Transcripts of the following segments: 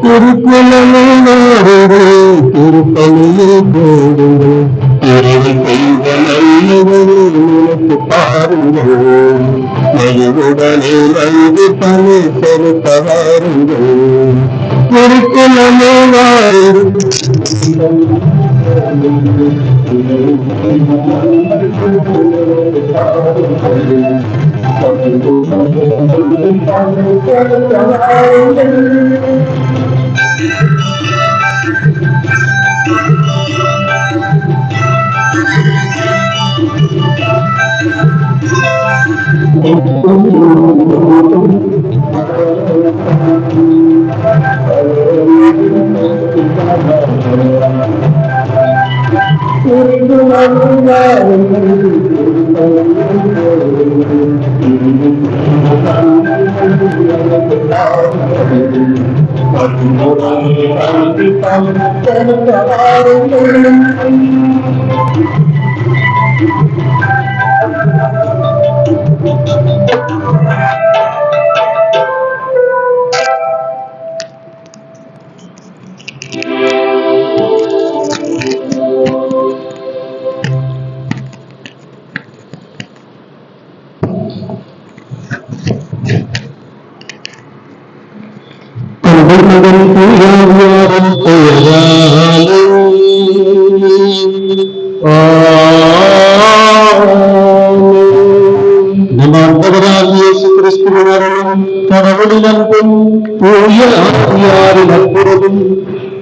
திருக்குறளை நாடுங்கள், திருப்பணியை போடுங்கள், இறைவன் செய்த நல்லவரை நினைத்து பாருங்கள், மகிழ்வுடனே நன்றி பணி செலுத்த வாருங்கள். திருக்குறளை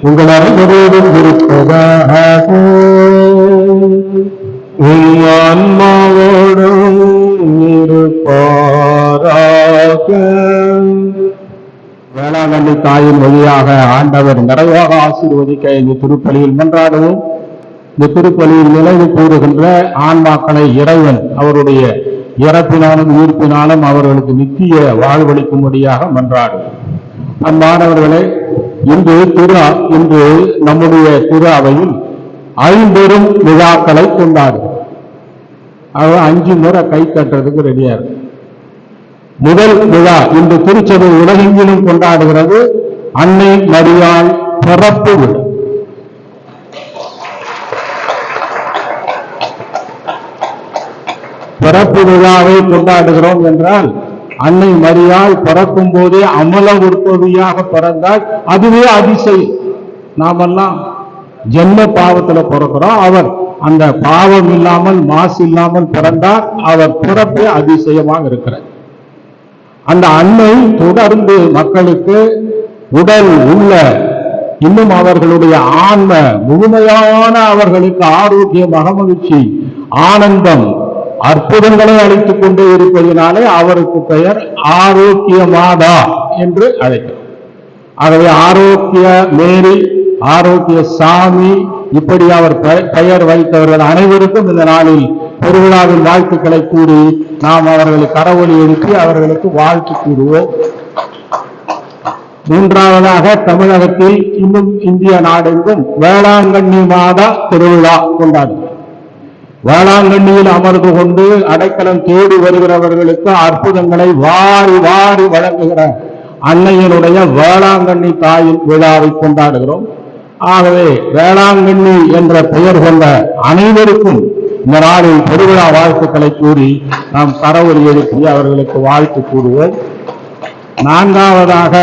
உங்கள் அனைவரோடும் இருப்பதாக ஆன்மாவோடும் இருப்பாராக. வேளாங்கண்ணி தாயின் வழியாக ஆண்டவர் நிறைவாக ஆசீர்வதிக்க இந்த திருப்பலியில் மன்றாடுவோம். இந்த திருப்பலியில் நினைவு கூறுகின்ற ஆன்மாக்களை இறைவன் அவருடைய இறப்பினாலும் உயிர்ப்பினாலும் அவர்களுக்கு நித்திய வாழ்வளிக்கும்படியாக மன்றாடுவோம். அன்பானவர்களே, இன்று நம்முடைய திரு அவையில் ஐம்பெரும் விழாக்களை கொண்டாடும். அவ 5 முறை கை கட்டுறதுக்கு ரெடியா இருக்கு. முதல் விழா இன்று திருச்சபை உலகெங்கிலும் கொண்டாடுகிறது அன்னை மரியாள் பிறப்பு விழா. பிறப்பு விழாவை கொண்டாடுகிறோம் என்றால் அன்னை மரியாள் பிறக்கும் போதே அமல உற்பவியாக பிறந்தால் அதுவே அதிசயம். நாமெல்லாம் ஜென்ம பாவத்துல பிறக்கிறோம், அவர் அந்த பாவம் இல்லாமல் மாசு இல்லாமல் பிறந்தார். அவர் பிறப்பே அதிசயமாக இருக்கிறார். அந்த அன்னை தொடர்ந்து மக்களுக்கு உடல் உள்ள இன்னும் அவர்களுடைய ஆன்ம முழுமையான அவர்களுக்கு ஆரோக்கியம், மகிழ்ச்சி, ஆனந்தம், அற்புதங்களை அளித்துக் கொண்டே இருப்பதினாலே அவருக்கு பெயர் ஆரோக்கிய மாதா என்று அழைக்கிறோம். ஆகவே ஆரோக்கிய மேரி, ஆரோக்கிய சாமி, இப்படி அவர் பெயர் வைத்தவர்கள் அனைவருக்கும் இந்த நாளில் பெருவிழாவின் வாழ்த்துக்களை கூறி நாம் அவர்களுக்கு கரவொலி எழுப்பி அவர்களுக்கு வாழ்த்து கூறுவோம். மூன்றாவதாக தமிழகத்தில் இன்னும் இந்திய நாடெங்கும் வேளாங்கண்ணி மாதா திருவிழா கொண்டாடுகிறோம். வேளாங்கண்ணியில் அமர்ந்து கொண்டு அடைக்கலம் தேடி வருகிறவர்களுக்கு அற்புதங்களை வாரி வாரி வழங்குகிற அன்னையினுடைய வேளாங்கண்ணி தாயின் விழாவை கொண்டாடுகிறோம். ஆகவே வேளாங்கண்ணி என்ற பெயர் கொண்ட அனைவருக்கும் இந்த நாளில் பெருவிழா வாழ்த்துக்களை கூறி நாம் கரவொலி எழுப்பி அவர்களுக்கு வாழ்த்து கூறுவோம். நான்காவதாக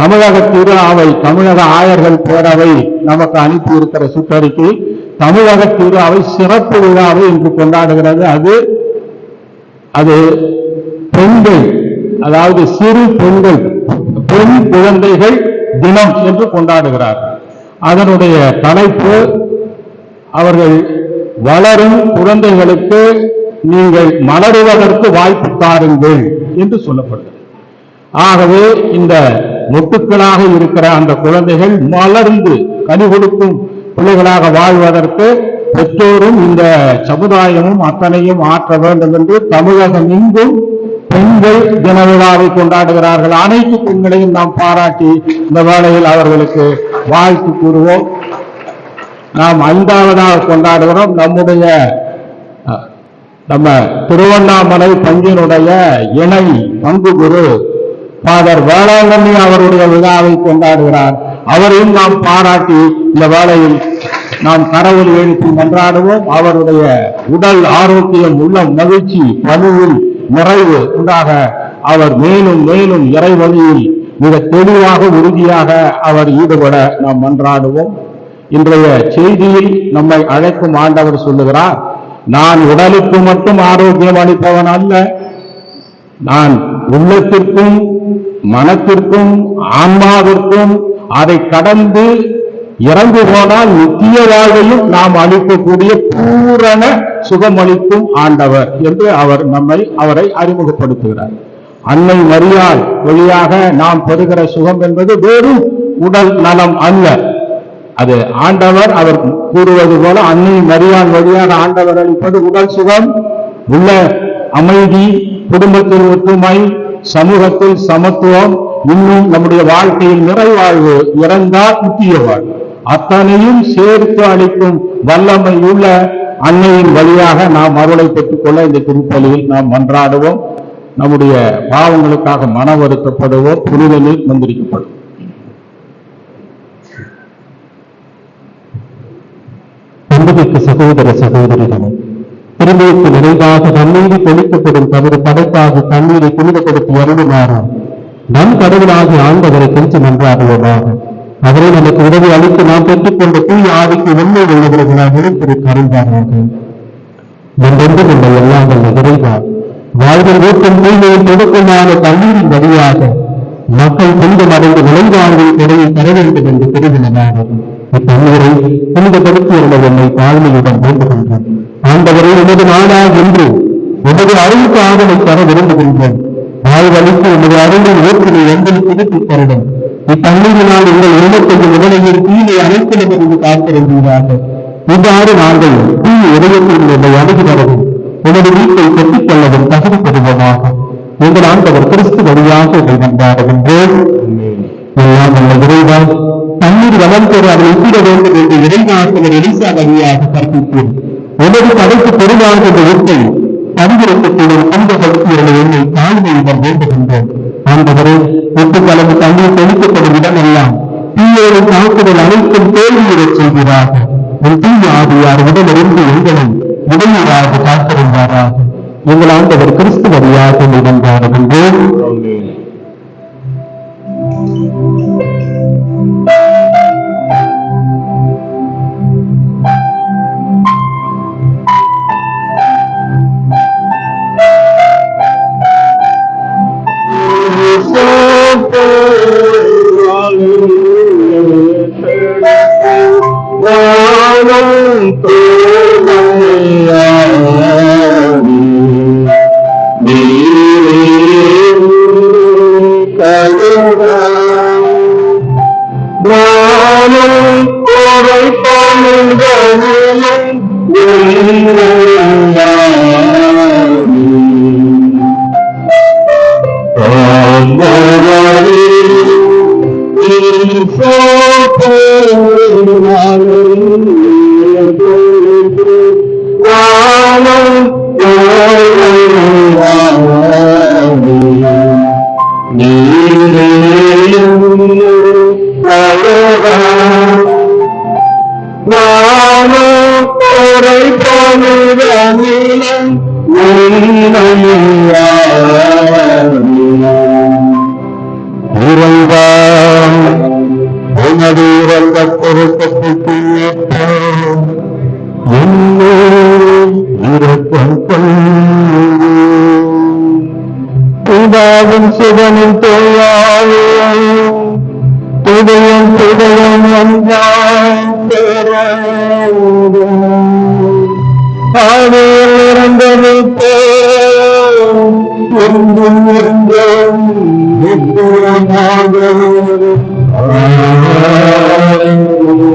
தமிழக திரு அவை, தமிழக ஆயர்கள் பேரவை நமக்கு அனுப்பி இருக்கிற சுற்றறிக்கை தமிழக திரு அவை சிறப்பு விழாவை இன்று கொண்டாடுகிறது. அது பெண்கள், அதாவது சிறு பெண்கள், பெண் குழந்தைகள் தினம் என்று கொண்டாடுகிறார்கள். அதனுடைய தலைப்பு அவர்கள் வளரும் குழந்தைகளுக்கு நீங்கள் மலருவதற்கு வாய்ப்பு தாருங்கள் என்று சொல்லப்படுகிறது. ஆகவே இந்த மொட்டுக்களாக இருக்கிற அந்த குழந்தைகள் மலர்ந்து கனி கொடுக்கும் பிள்ளைகளாக வாழ்வதற்கு பெற்றோரும் இந்த சமுதாயமும் அத்தனையும் ஆற்ற வேண்டும் என்று தமிழகம் எங்கும் பெண்கள் தின விழாவை கொண்டாடுகிறார்கள். அனைத்து பெண்களையும் நாம் பாராட்டி இந்த வேளையில் அவர்களுக்கு வாழ்த்து கூறுவோம். நாம் 5ஆவதாக கொண்டாடுகிறோம் நம்ம திருவண்ணாமலை பங்கினுடைய இணை பங்கு குரு ஃபாதர் வேளாங்கண்ணி அவருடைய விழாவை கொண்டாடுகிறார். அவரையும் நாம் பாராட்டி இந்த வேளையில் நாம் கரவொலி எழுப்பி மன்றாடுவோம். அவருடைய உடல் ஆரோக்கியம், உள்ள மகிழ்ச்சி, பணியில் நிறைவு உண்டாக அவர் மேலும் மேலும் இறைவழியில் மிக தெளிவாக உறுதியாக அவர் ஈடுபட நாம் மன்றாடுவோம். இன்றைய செய்தியில் நம்மை அழைக்கும் ஆண்டவர் சொல்லுகிறார், நான் உடலுக்கு மட்டும் ஆரோக்கியம் அளிப்பவன் அல்ல, நான் உள்ளத்திற்கும் மனத்திற்கும் ஆன்மாவிற்கும் அதை கடந்து இறந்து போனால் நித்திய வாழ்வையும் நாம் அளிக்கக்கூடிய பூரண சுகமளிக்கும் ஆண்டவர் என்று அவரை அறிமுகப்படுத்துகிறார். அன்னை மரியாள் வழியாக நாம் பெறுகிற சுகம் என்பது வெறும் உடல் நலம் அல்ல. அது ஆண்டவர் அவர் கூறுவது போல அன்னை மரியாள் வழியாக ஆண்டவர் அளிப்பது உடல் சுகம், உள்ள அமைதி, குடும்பத்தில் ஒற்றுமை, சமூகத்தில் சமத்துவம், இன்னும் நம்முடைய வாழ்க்கையில் நிறைவாழ்வு, இறந்தால் நித்திய வாழ்வு, அத்தனையும் சேர்த்து அளிக்கும் வல்லமை உள்ள அன்னையின் வழியாக நாம் அருளை பெற்றுக்கொள்ள இந்த திருப்பலியில் நாம் மன்றாடுவோம். நம்முடைய பாவங்களுக்காக மன வருத்தப்படுவோம். புனித நீர் மந்திரிக்கப்படும். அன்புமிக்க சகோதர சகோதரிகளே, திருமணக்கு நிறைவாக நம்மீது தெளிக்கப்படும் தவறு படைப்பாக தண்ணீரை புனிதப்படுத்தி அருளுமாறு நம் கடவுளாகி ஆண்டவரை குறித்து நன்றாடுவோமாக. அவரை நமக்கு உதவி அளித்து நாம் பெற்றுக்கொண்ட தூய் ஆவிக்கு உண்மை உள்ளவர்களாக எடுத்திருக்க அருள்வாராக. என்றென்று கொண்ட எல்லாம் வல்ல இறைவா, வாழ்வில் ஊட்டும் தூய்மையின் தொடுக்கமான தண்ணீரின் வழியாக மக்கள் புனிதம் அடைந்து நிலைவாழ்வில் இடையை பெற வேண்டும் என்று பெறுகிறதாக இத்தண்ணீரை புனிதப்படுத்தியுள்ள என்னை தாழ்மையுடன் வேண்டுகின்றோம். ஆண்டவரை உமது நாடா என்று உமது அருளுக்கு ஆதலை தர விரும்புகின்றோம். வாழ்வழிக்கு உமது அருளின் ஓட்டினை எங்களுக்கு திருப்பி தருடம். இத்தண்ணீரினால் உங்கள் உள்ளத்தையும் உடலையும் தீயை அனைத்திடமிருந்து காத்திருந்தீராக. இவ்வாறு நாங்கள் தீ இதயத்தில் என்னை அணுகிறவும் உமது வீட்டை பெற்றுக் கொள்ளவும் தகுதி பெறுவோமாக. எங்கள் ஆண்டவர் கிறிஸ்து வழியாக இதை கொண்டாடுகின்றோம். எல்லாம் உள்ள விரைவால் தண்ணீர் வளம் பெற அதை ஒப்பிட வேண்டும் என்று இறைவாசகர் எலிசா வழியாக கற்பித்தேன். உமது படைப்பு பெருவாக இந்த வீட்டை பரிந்துரைக்கக்கூடிய புனிதப்படுத்தியுள்ள என்னை தாழ்மையுடன் வேண்டுகின்றோம். ஆண்டவரே, ஒட்டு கலந்து தண்ணீர் தெளிக்கப்படும் இடமெல்லாம் தீயோடு தாக்குதல் அனைத்தும் தோல்வியுறச் செய்கிறார்கள். உன் தீய ஆவியார் உடலிருந்து எங்களை இடையூறாக காத்திருந்தாராக. எங்கள் ஆண்டவர் கிறிஸ்து வழியாக நிகழ்ந்தார்கள். சுதனின் துதயம் துதயம் ஆவியில்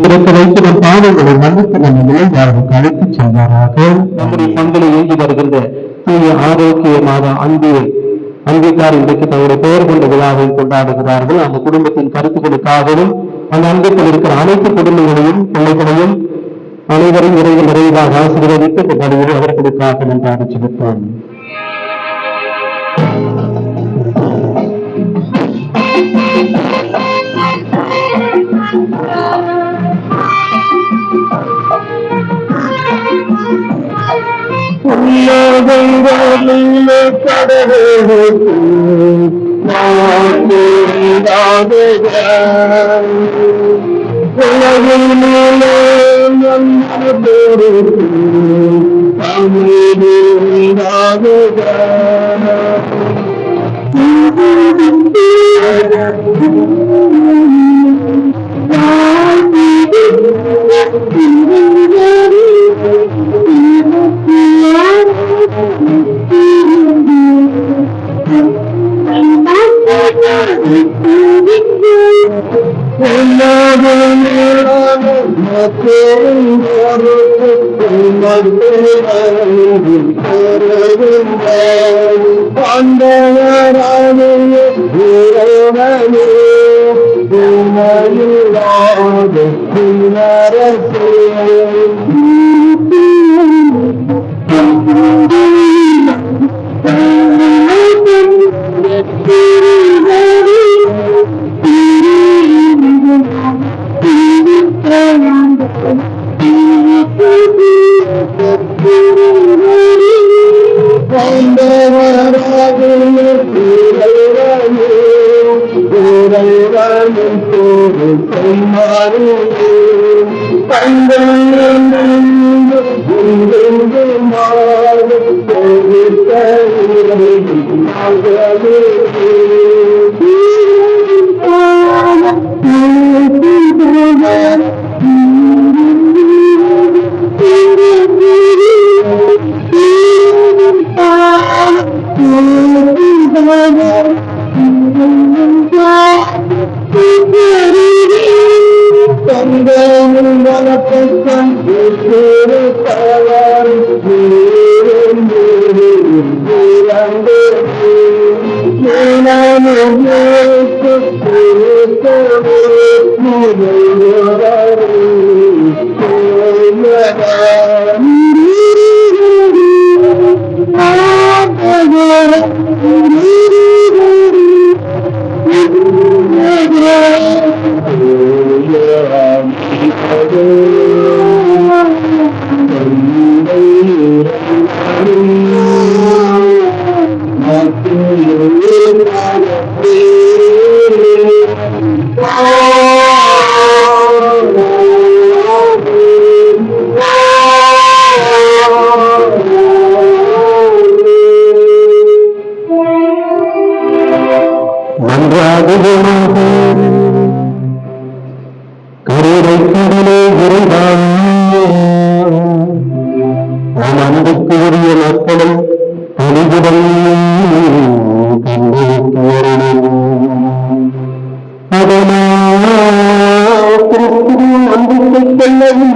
இறந்தது வைக்கிற பாதைகளை மன்னித்து நம்ம நிலையாளருக்கு அழைத்துச் சென்றாராக. நம்முடைய பங்களை இயங்கி வருகின்ற தூய ஆரோக்கியமாக அங்கீகார் இன்றைக்கு தன்னுடைய பெயர் கொண்ட விழாவை கொண்டாடுகிறார்கள். அந்த குடும்பத்தின் கருத்துக்களுக்காகவும் அந்த அங்கத்தில் இருக்கிற அனைத்து குடும்பங்களையும் பிள்ளைகளையும் அனைவரும் இறைவன் நிறைவாக ஆசீர்வதித்து இந்த பணியை அவர்களுக்காக நன்றாக செலுத்துவோம்.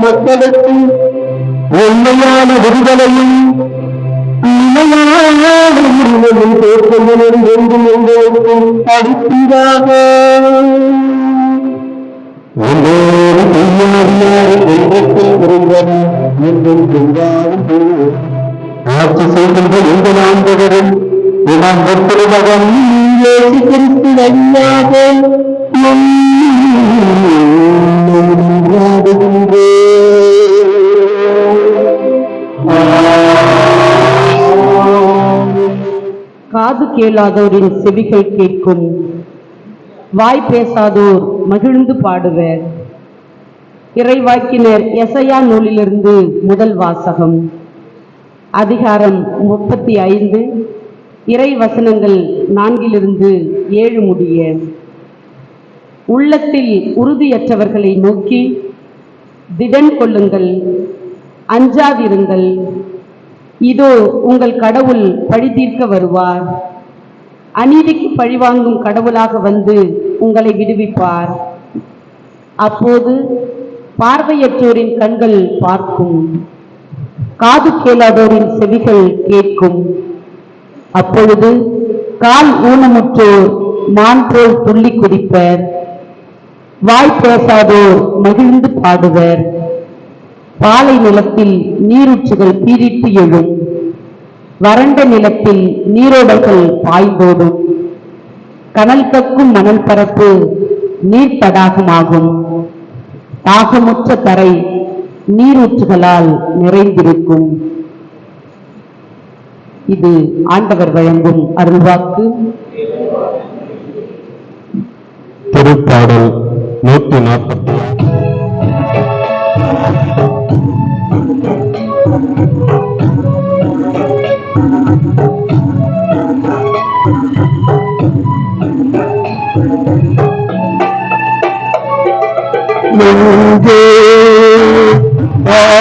மக்களுக்கு உண்மையான விடுதலையும் நிலையான உரிமையும் தோற்றங்களும் என்றும் எங்களுக்கு அளிப்பதாக. ஆட்சி செய்கின்ற எங்கள் ஆண்டவரும் இவன் திருமகன் இயேசு கிறிஸ்து வழியாக காது கேளாதோரின் செவிகள் கேட்கும், வாய் பேசாதோர் மகிழ்ந்து பாடுவர். இறைவாக்கினர் எசையா நூலிலிருந்து முதல் வாசகம். அதிகாரம் 35, இறை வசனங்கள் 4-7 முடிய. உள்ளத்தில் உறுதியற்றவர்களை நோக்கி, திடன் கொள்ளுங்கள், அஞ்சாதிருங்கள், இதோ உங்கள் கடவுள் பழி தீர்க்க வருவார். அநீதிக்கு பழிவாங்கும் கடவுளாக வந்து உங்களை விடுவிப்பார். அப்போது பார்வையற்றோரின் கண்கள் பார்க்கும், காது கேளாதோரின் செவிகள் கேட்கும். அப்பொழுது கால் ஊனமுற்றோர் மான் போல் துள்ளி குதிப்பர். வாய் பேசாதோர் மகிழ்ந்து பாடுவர். பாலை நிலத்தில் நீரூற்றுகள் பீரிட்டு எழும். வறண்ட நிலத்தில் நீரோடைகள் பாய்ந்தோடும். கனல் கக்கும் மணல் பரப்பு நீர் தடாகமாகும். தாகமுற்ற தரை நீரூற்றுகளால் நிறைந்திருக்கும். இது ஆண்டவர் வழங்கும் அருள்வாக்கு. திருப்பாடல் 140.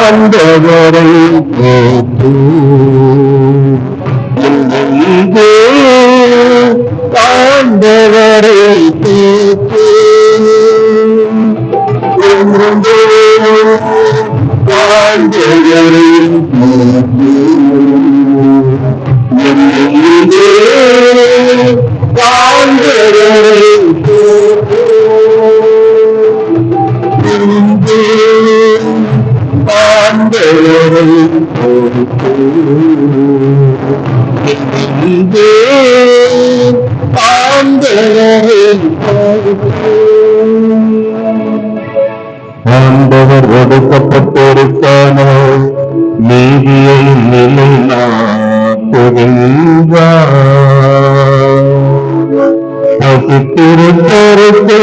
ஆண்டவரை போற்று, ஆண்டவரை போற்று, ஆண்டவரை போற்று, ஆண்டவரை போற்று, ஆண்டவரை போற்று, ஆண்டவரை போற்று. ஆண்டவர் ஒடுக்கப்பட்டோருக்கான நீதியை நிலைநாட்டுகின்றார். பசித்திருப்போருக்கு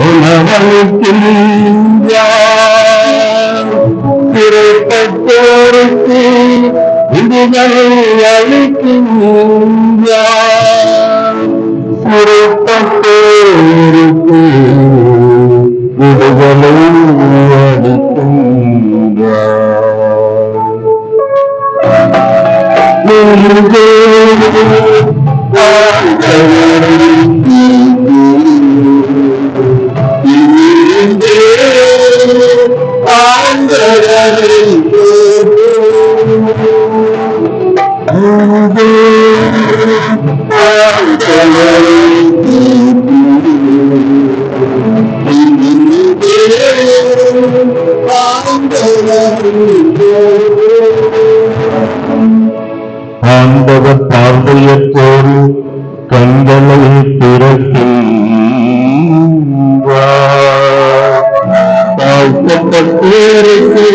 உணவளிக்கின்றார். சிறைப்பட்டோருக்கு விடுதலை அளிக்கின்றார். சிறைப்பட்டோருக்கு விடுதலை ஆண்டவர் பார்வையற்றோரு கண்களை திறக்கின்றார். தாழ்த்தப்பட்டோருக்கு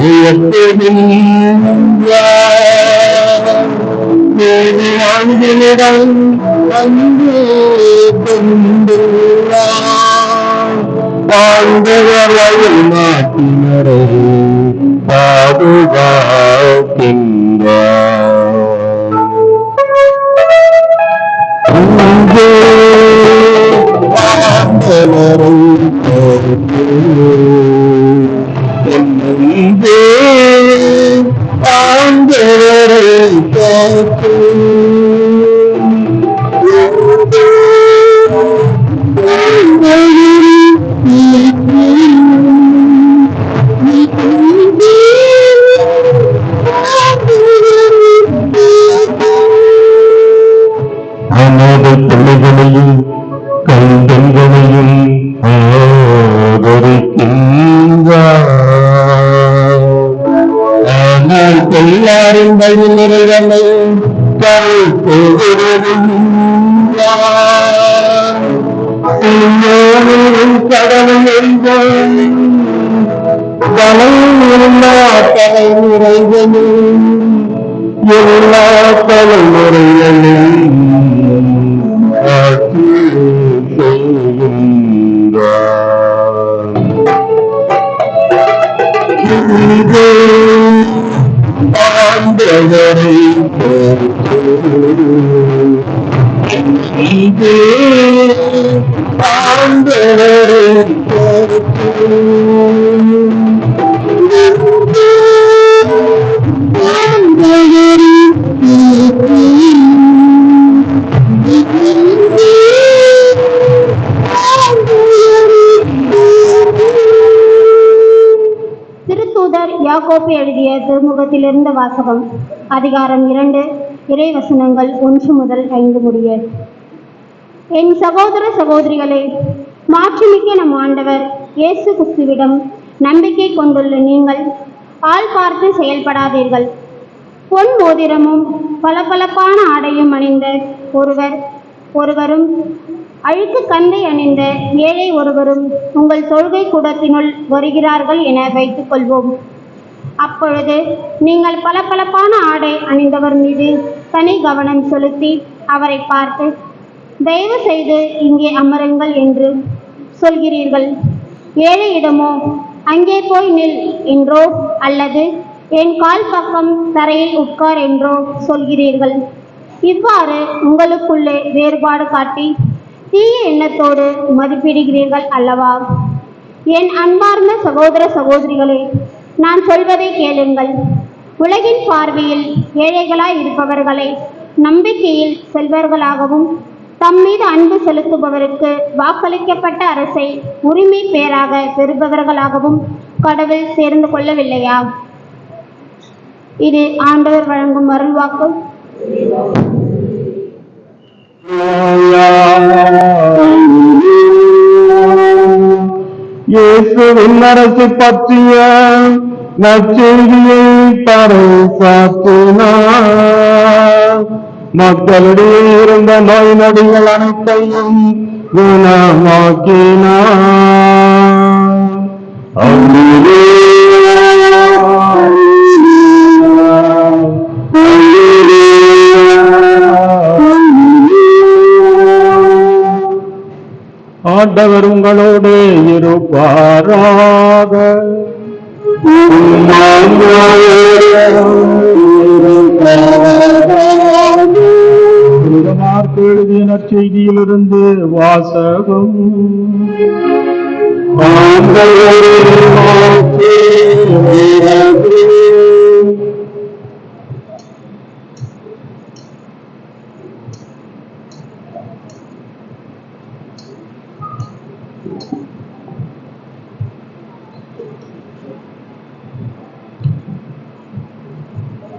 உயர்த்துகின்றார். ஆண்களிடம் அன்பே கொண்டுள்ளார். ஆண்டவர் நாட்டினரை பாதுகாக்கின்றார். ஆண்டவரை போற்று, ஆண்டவரை போற்று, அநாதை பிள்ளைகளையும் கைதங்களையும் ஆதரிக்கின்றார். ஆனால் எல்லாரும் வழி நிறைவனையும் கடவுள் என்போம் தலை நிறைவனும் எல்லா தலைமுறைகளிலும் ஆட்சி செய்கின்றார். ஆண்டவரை போற்று, ஆண்டவரை போற்று, திருத்தூதர் யாக்கோப்பு எழுதிய திருமுகத்திலிருந்து வாசகம். அதிகாரம் 2, இறைவசனங்கள் 1 முதல் 5 முடிய. என் சகோதர சகோதரிகளே, மாட்சிமிக்க நம் ஆண்டவர் இயேசு கிறிஸ்துவிடம் நம்பிக்கை கொண்டுள்ள நீங்கள் ஆள் பார்த்து செயல்படாதீர்கள். பொன் மோதிரமும் பளபளப்பான ஆடையும் அணிந்த ஒருவரும் அழுக்கு கந்தை அணிந்த ஏழை ஒருவரும் உங்கள் தொழுகை கூடத்தினுள் வருகிறார்கள் என வைத்துக் கொள்வோம். அப்பொழுது நீங்கள் பளபளப்பான ஆடை அணிந்தவர் மீது தனி கவனம் செலுத்தி அவரை பார்த்து, தயவு செய்து இங்கே அமருங்கள் என்று சொல்கிறீர்கள். ஏழையிடமோ அங்கே போய் நில் என்றோ அல்லது என் கால் பக்கம் தரையில் உட்கார் என்றோ சொல்கிறீர்கள். இவ்வாறு உங்களுக்குள்ளே வேறுபாடு காட்டி தீய எண்ணத்தோடு மதிப்பிடுகிறீர்கள் அல்லவா? என் அன்பார்ந்த சகோதர சகோதரிகளே, நான் சொல்வதை கேளுங்கள். உலகின் பார்வையில் ஏழைகளாய் இருப்பவர்களை நம்பிக்கையில் செல்வர்களாகவும் தம்மீது அன்பு செலுத்துபவருக்கு வாக்களிக்கப்பட்ட அரசை உரிமை பேராக பெறுபவர்களாகவும் கடவுள் சேர்ந்து கொள்ளவில்லையா? இது ஆண்டவர் வழங்கும் அருள்வாக்கு. இயேசுவின் அரசு பற்றிய நற்செய்தியை பறைசாற்றினார். மக்களிடையே இருந்த நோய் நொடிகள் அனைத்தையும் குணமாக்கினார். ஆண்டவர் உங்களோடு இருப்பாராக. எழுதிய நற்செய்தியிலிருந்து வாசகம்.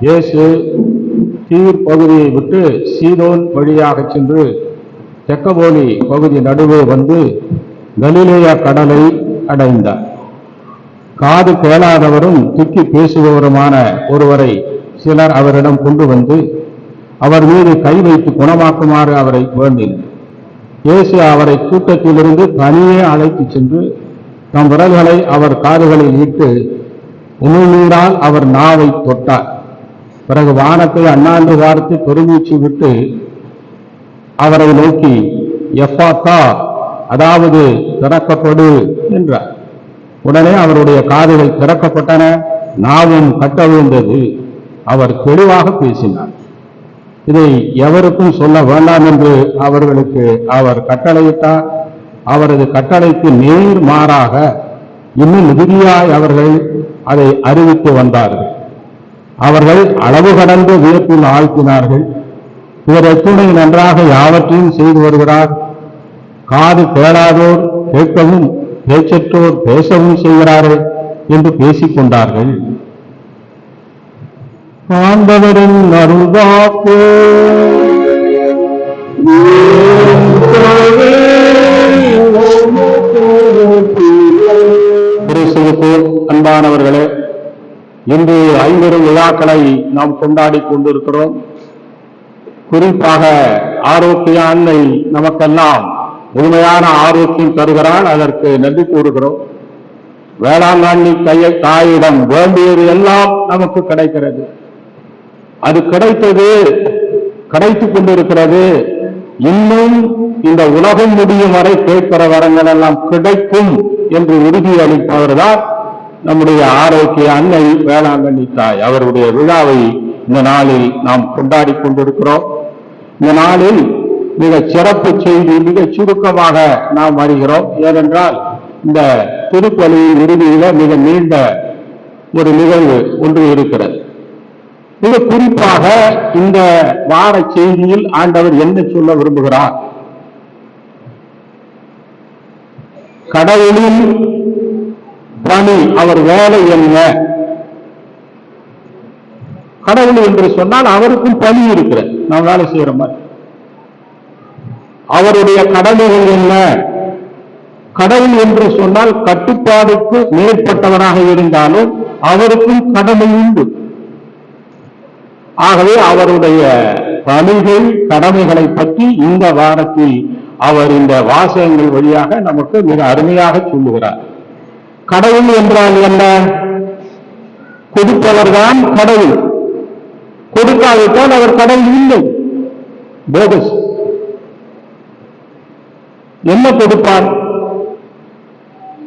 இயேசு தீர் பகுதியை விட்டு சீதோன் வழியாக சென்று தெக்கப்போலி பகுதி நடுவே வந்து கலிலேயா கடலை அடைந்தார். காது கேளாதவரும் திக்கி பேசுபவருமான ஒருவரை சிலர் அவரிடம் கொண்டு வந்து அவர் மீது கை வைத்து குணமாக்குமாறு அவரை வேண்டினர். இயேசு அவரை கூட்டத்திலிருந்து தனியே அழைத்து சென்று தம் விரல்களை அவர் காதுகளில் இட்டு உமிழ்நீரால் அவர் நாவை தொட்டார். பிறகு வானத்தை அண்ணாந்து பார்த்து பெருமூச்சு விட்டு அவரை நோக்கி எஃபாத்தா, அதாவது திறக்கப்படு என்றார். உடனே அவருடைய காதுகள் திறக்கப்பட்டன, நாவும் கட்டவிழ்ந்தது. அவர் தெளிவாக பேசினார். இதை எவருக்கும் சொல்ல வேண்டாம் என்று அவர்களுக்கு அவர் கட்டளையிட்டார். அவரது கட்டளைக்கு நேர் மாறாக இன்னும் மிகுதியாய் அவர்கள் அதை அறிவித்து வந்தார்கள். அவர்கள் அளவு கடந்த வியப்பில் ஆழ்த்தினார்கள். இவர் எத்துணை நன்றாக யாவற்றையும் செய்து வருகிறார். காது கேளாதோர் கேட்கவும் பேச்சற்றோர் பேசவும் செய்கிறார்கள் என்று பேசிக் கொண்டார்கள். ஆண்டவரின் அருள்வாக்கு. அன்பானவர்களே, இன்று 50 விழாக்களை நாம் கொண்டாடி கொண்டிருக்கிறோம். குறிப்பாக ஆரோக்கிய அன்னை நமக்கெல்லாம் முழுமையான ஆரோக்கியம் தருகிறாள். அதற்கு நன்றி கூறுகிறோம். வேளாங்கண்ணி தாயிடம் வேண்டியது எல்லாம் நமக்கு கிடைக்கிறது. அது கிடைத்துக் கொண்டிருக்கிறது. இன்னும் இந்த உலகம் முடியும் வரை கேட்கிற வரங்கள் எல்லாம் கிடைக்கும் என்று உறுதியளிப்பவர்தான் நம்முடைய ஆரோக்கிய அன்னை வேளாங்கண்ணி தாய். அவருடைய விழாவை இந்த நாளில் நாம் கொண்டாடி கொண்டிருக்கிறோம். இந்த நாளில் மிக சிறப்பு செய்தி மிக சுருக்கமாக நாம் வருகிறோம். ஏனென்றால் இந்த திருப்பலியின் இறுதியில மிக நீண்ட ஒரு நிகழ்வு ஒன்று இருக்கிறது. மிக குறிப்பாக இந்த வார செய்தியில் ஆண்டவர் என்ன சொல்ல விரும்புகிறார்? கடவுளின் பணி, அவர் வேலை என்ன? கடவுள் என்று சொன்னால் அவருக்கும் பணி இருக்கிறது. நாம் வேலை செய்யற மாதிரி. அவருடைய கடமைகள் என்ன? கடவுள் என்று சொன்னால் கட்டுப்பாடுக்கு மேற்பட்டவராக இருந்தாலும் அவருக்கும் கடமை உண்டு. ஆகவே அவருடைய பணிகள் கடமைகளை பற்றி இந்த வாரத்தில் அவர் இந்த வாசகங்கள் வழியாக நமக்கு மிக அருமையாக சொல்லுகிறார். கடவுள் என்றால் என்ன? கொடுப்பவர்தான் கடவுள். கொடுக்காவிட்டால் அவர் கடவுள் இல்லை. போகஸ். என்ன கொடுப்பார்?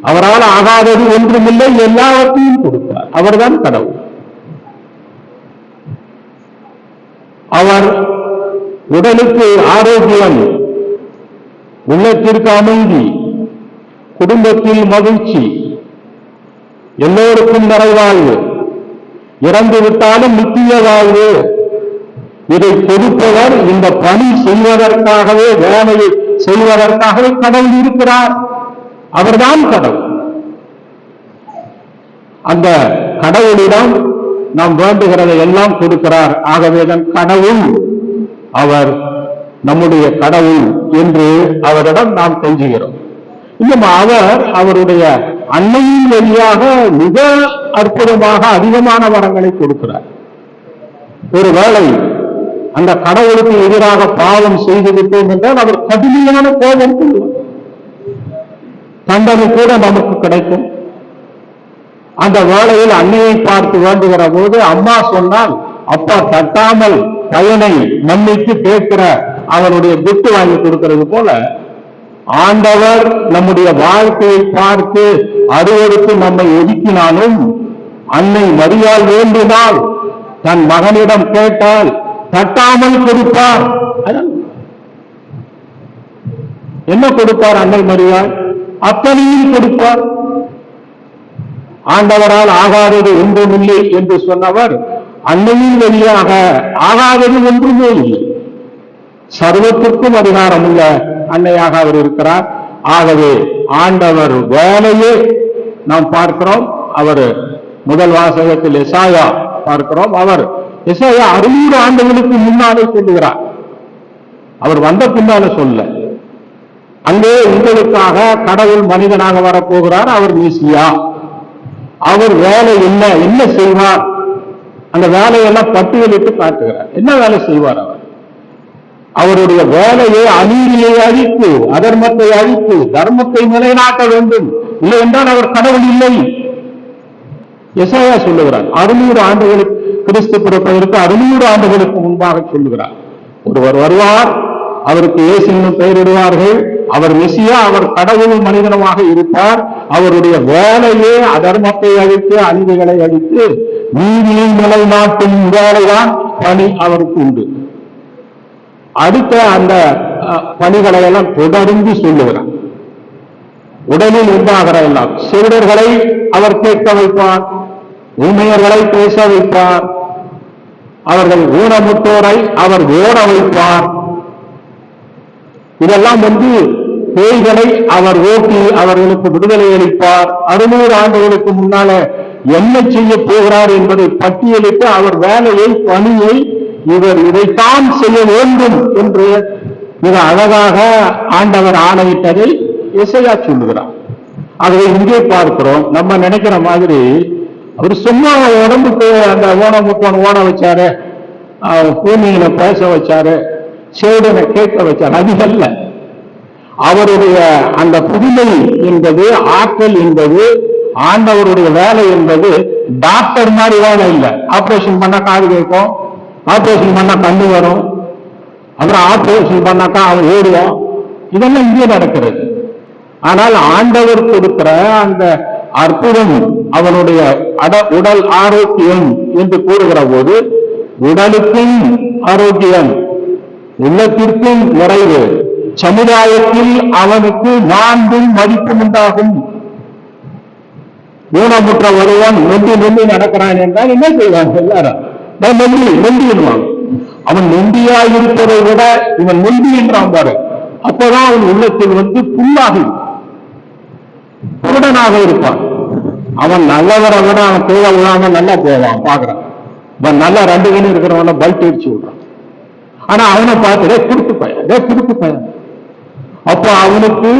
அவரால் ஆகாதது ஒன்றுமில்லை, எல்லாவற்றையும் கொடுப்பார். அவர்தான் கடவுள். அவர் உடலுக்கு ஆரோக்கியம், உள்ளத்திற்கு அமைதி, குடும்பத்தில் மகிழ்ச்சி, எல்லோருக்கும் நிறைவாழ்வு, இறந்து விட்டாலும் நித்திய வாழ்வு, இதை கொடுப்பவர் இந்த பணி செய்வதற்காகவே, வேலையை செய்வதற்காகவே கடவுள் இருக்கிறார். அவர்தான் கடவுள். அந்த கடவுளிடம் நாம் வேண்டுகிறதை எல்லாம் கொடுக்கிறார். ஆகவேதான் கடவுள், அவர் நம்முடைய கடவுள் என்று அவரிடம் நாம் கெஞ்சுகிறோம். இன்னும் அவர் அவருடைய அன்னையின் வழியாக மிக அற்புதமாக அதிகமான வரங்களை கொடுக்கிறார். ஒருவேளை அந்த கடவுளுக்கு எதிராக பாவம் செய்து விட்டோம் என்றால் அவர் கடுமையான கோபம் கொள்வார். தண்டனை கூட நமக்கு கிடைக்கும். அந்த வேளையில் அன்னையை பார்த்து வேண்டுகிற போது அம்மா சொன்னால் அப்பா தட்டாமல் பையனை மன்னித்து கேட்கிற அவனுடைய குட்டு வாங்கி கொடுக்கிறது போல ஆண்டவர் நம்முடைய வாழ்க்கையை பார்த்து அருவருத்து நம்மை ஒதுக்கினாலும் அன்னை மரியாள் வேண்டினால் தன் மகனிடம் கேட்டால் தட்டாமல் கொடுப்பார். என்ன கொடுப்பார் அன்னை மரியாள்? அத்தனையும் கொடுப்பார். ஆண்டவரால் ஆகாதது ஒன்றுமில்லை என்று சொன்னவர் அன்னையின் வழியாக ஆகாதது ஒன்றுமே இல்லை. சர்வத்திற்கும் அதிகாரம் உள்ள அன்னையாக அவர் இருக்கிறார். ஆகவே ஆண்டவர் வேலையே நாம் பார்க்கிறோம். அவர் முதல் வாசகத்தில் எசாயா பார்க்கிறோம். அவர் எசாயா 600 ஆண்டுகளுக்கு முன்னாலே சொல்லுகிறார். அவர் வந்த பின்னால சொல்ல, அங்கே உங்களுக்காக கடவுள் மனிதனாக வரப்போகிறார், அவர் மெசியா. அவர் வேலை என்ன செய்வார்? அந்த வேலையெல்லாம் பட்டியலிட்டு காட்டுகிறார். என்ன வேலை செய்வார் அவர்? அவருடைய வேலையை அநீதியை அழித்து, அதர்மத்தை அழித்து, தர்மத்தை நிலைநாட்ட வேண்டும். இல்லை என்றால் அவர் கடவுள் இல்லை. எசாயா சொல்லுகிறார். 600 ஆண்டுகளுக்கு, கிறிஸ்து பிறப்பதற்கு 600 ஆண்டுகளுக்கு முன்பாக சொல்லுகிறார். ஒருவர் வருவார், அவருக்கு இயேசு என்னும் பெயரிடுவார்கள். அவர் மெசியா, அவர் கடவுளும் மனிதனமாக இருப்பார். அவருடைய வேலையே அதர்மத்தை அழித்து, அநீதிகளை அழித்து, நீதியை நிலைநாட்டும் வேலைதான் பணி அவருக்கு உண்டு. அடுத்த அந்த பணிகளை எல்லாம் தொடர்ந்து சொல்லுகிறார். உடலில் உண்டாகிற எல்லாம் செவிடர்களை அவர் கேட்க வைப்பார், ஊமையர்களை பேச வைப்பார், அவர்கள் ஊனமுற்றோரை அவர் ஓட வைப்பார். இதெல்லாம் பேய்களை அவர் ஓட்டி அவர்களுக்கு விடுதலை அளிப்பார். 600 ஆண்டுகளுக்கு முன்னால என்ன செய்ய போகிறார் என்பதை பட்டியலிட்டு அவர் வேலையை, பணியை, இவர் இதைத்தான் செய்ய வேண்டும் என்று மிக அழகாக ஆண்டவர் ஆணையிட்டதை எசையா சொல்லுகிறார். ஆகவே இங்கே பார்க்கிறோம், நம்ம நினைக்கிற மாதிரி அவர் சும்மா உடம்புக்கு அந்த ஓணமுக்கோன் ஓட வச்சாரு, பூமியில பேச வச்சாரு, சேடனை கேட்க வச்சாரு, அது அல்ல. அவருடைய அந்த புதுமை என்பது, ஆற்றல் என்பது, ஆண்டவருடைய வேலை என்பது டாக்டர் மாதிரி வேலை இல்லை. ஆபரேஷன் பண்ணா காது கேட்கும், ஆபரேஷன் பண்ணா கண்ணு வரும், அப்புறம் ஆபரேஷன் பண்ணாக்கா அவன் ஓடுவான். இதெல்லாம் இங்கே நடக்கிறது. ஆனால் ஆண்டவர் கொடுக்கிற அந்த அற்புதம், அவனுடைய உடல் ஆரோக்கியம் என்று கூறுகிற போது, உடலுக்கும் ஆரோக்கியம், உள்ளத்திற்கும் நிறைவு, சமுதாயத்தில் அவனுக்கு மாண்பும் மதிப்பும் உண்டாகும். ஊனமுற்ற ஒருவன் நொண்டி நடக்கிறான் என்றால் என்ன செய்வாங்க? எல்லாரும் நொண்டிடுவாங்க. அவன் நொண்டியாயிருப்பதை விட இவன் நொண்டி என்றான் பாரு. அப்பதான் அவன் உள்ளத்தில் புல்லாகி குருடனாக இருப்பான். அவன் நல்லவரை விட அவன் கீழே விழாம நல்லா போவான். பாக்குறான், இவன் நல்லா 2 கண்ணு இருக்கிறவன பல்ட் அடிச்சு விடுறான். ஆனா அவனை பார்த்து குடுத்து பையன். அப்ப அவனுக்கு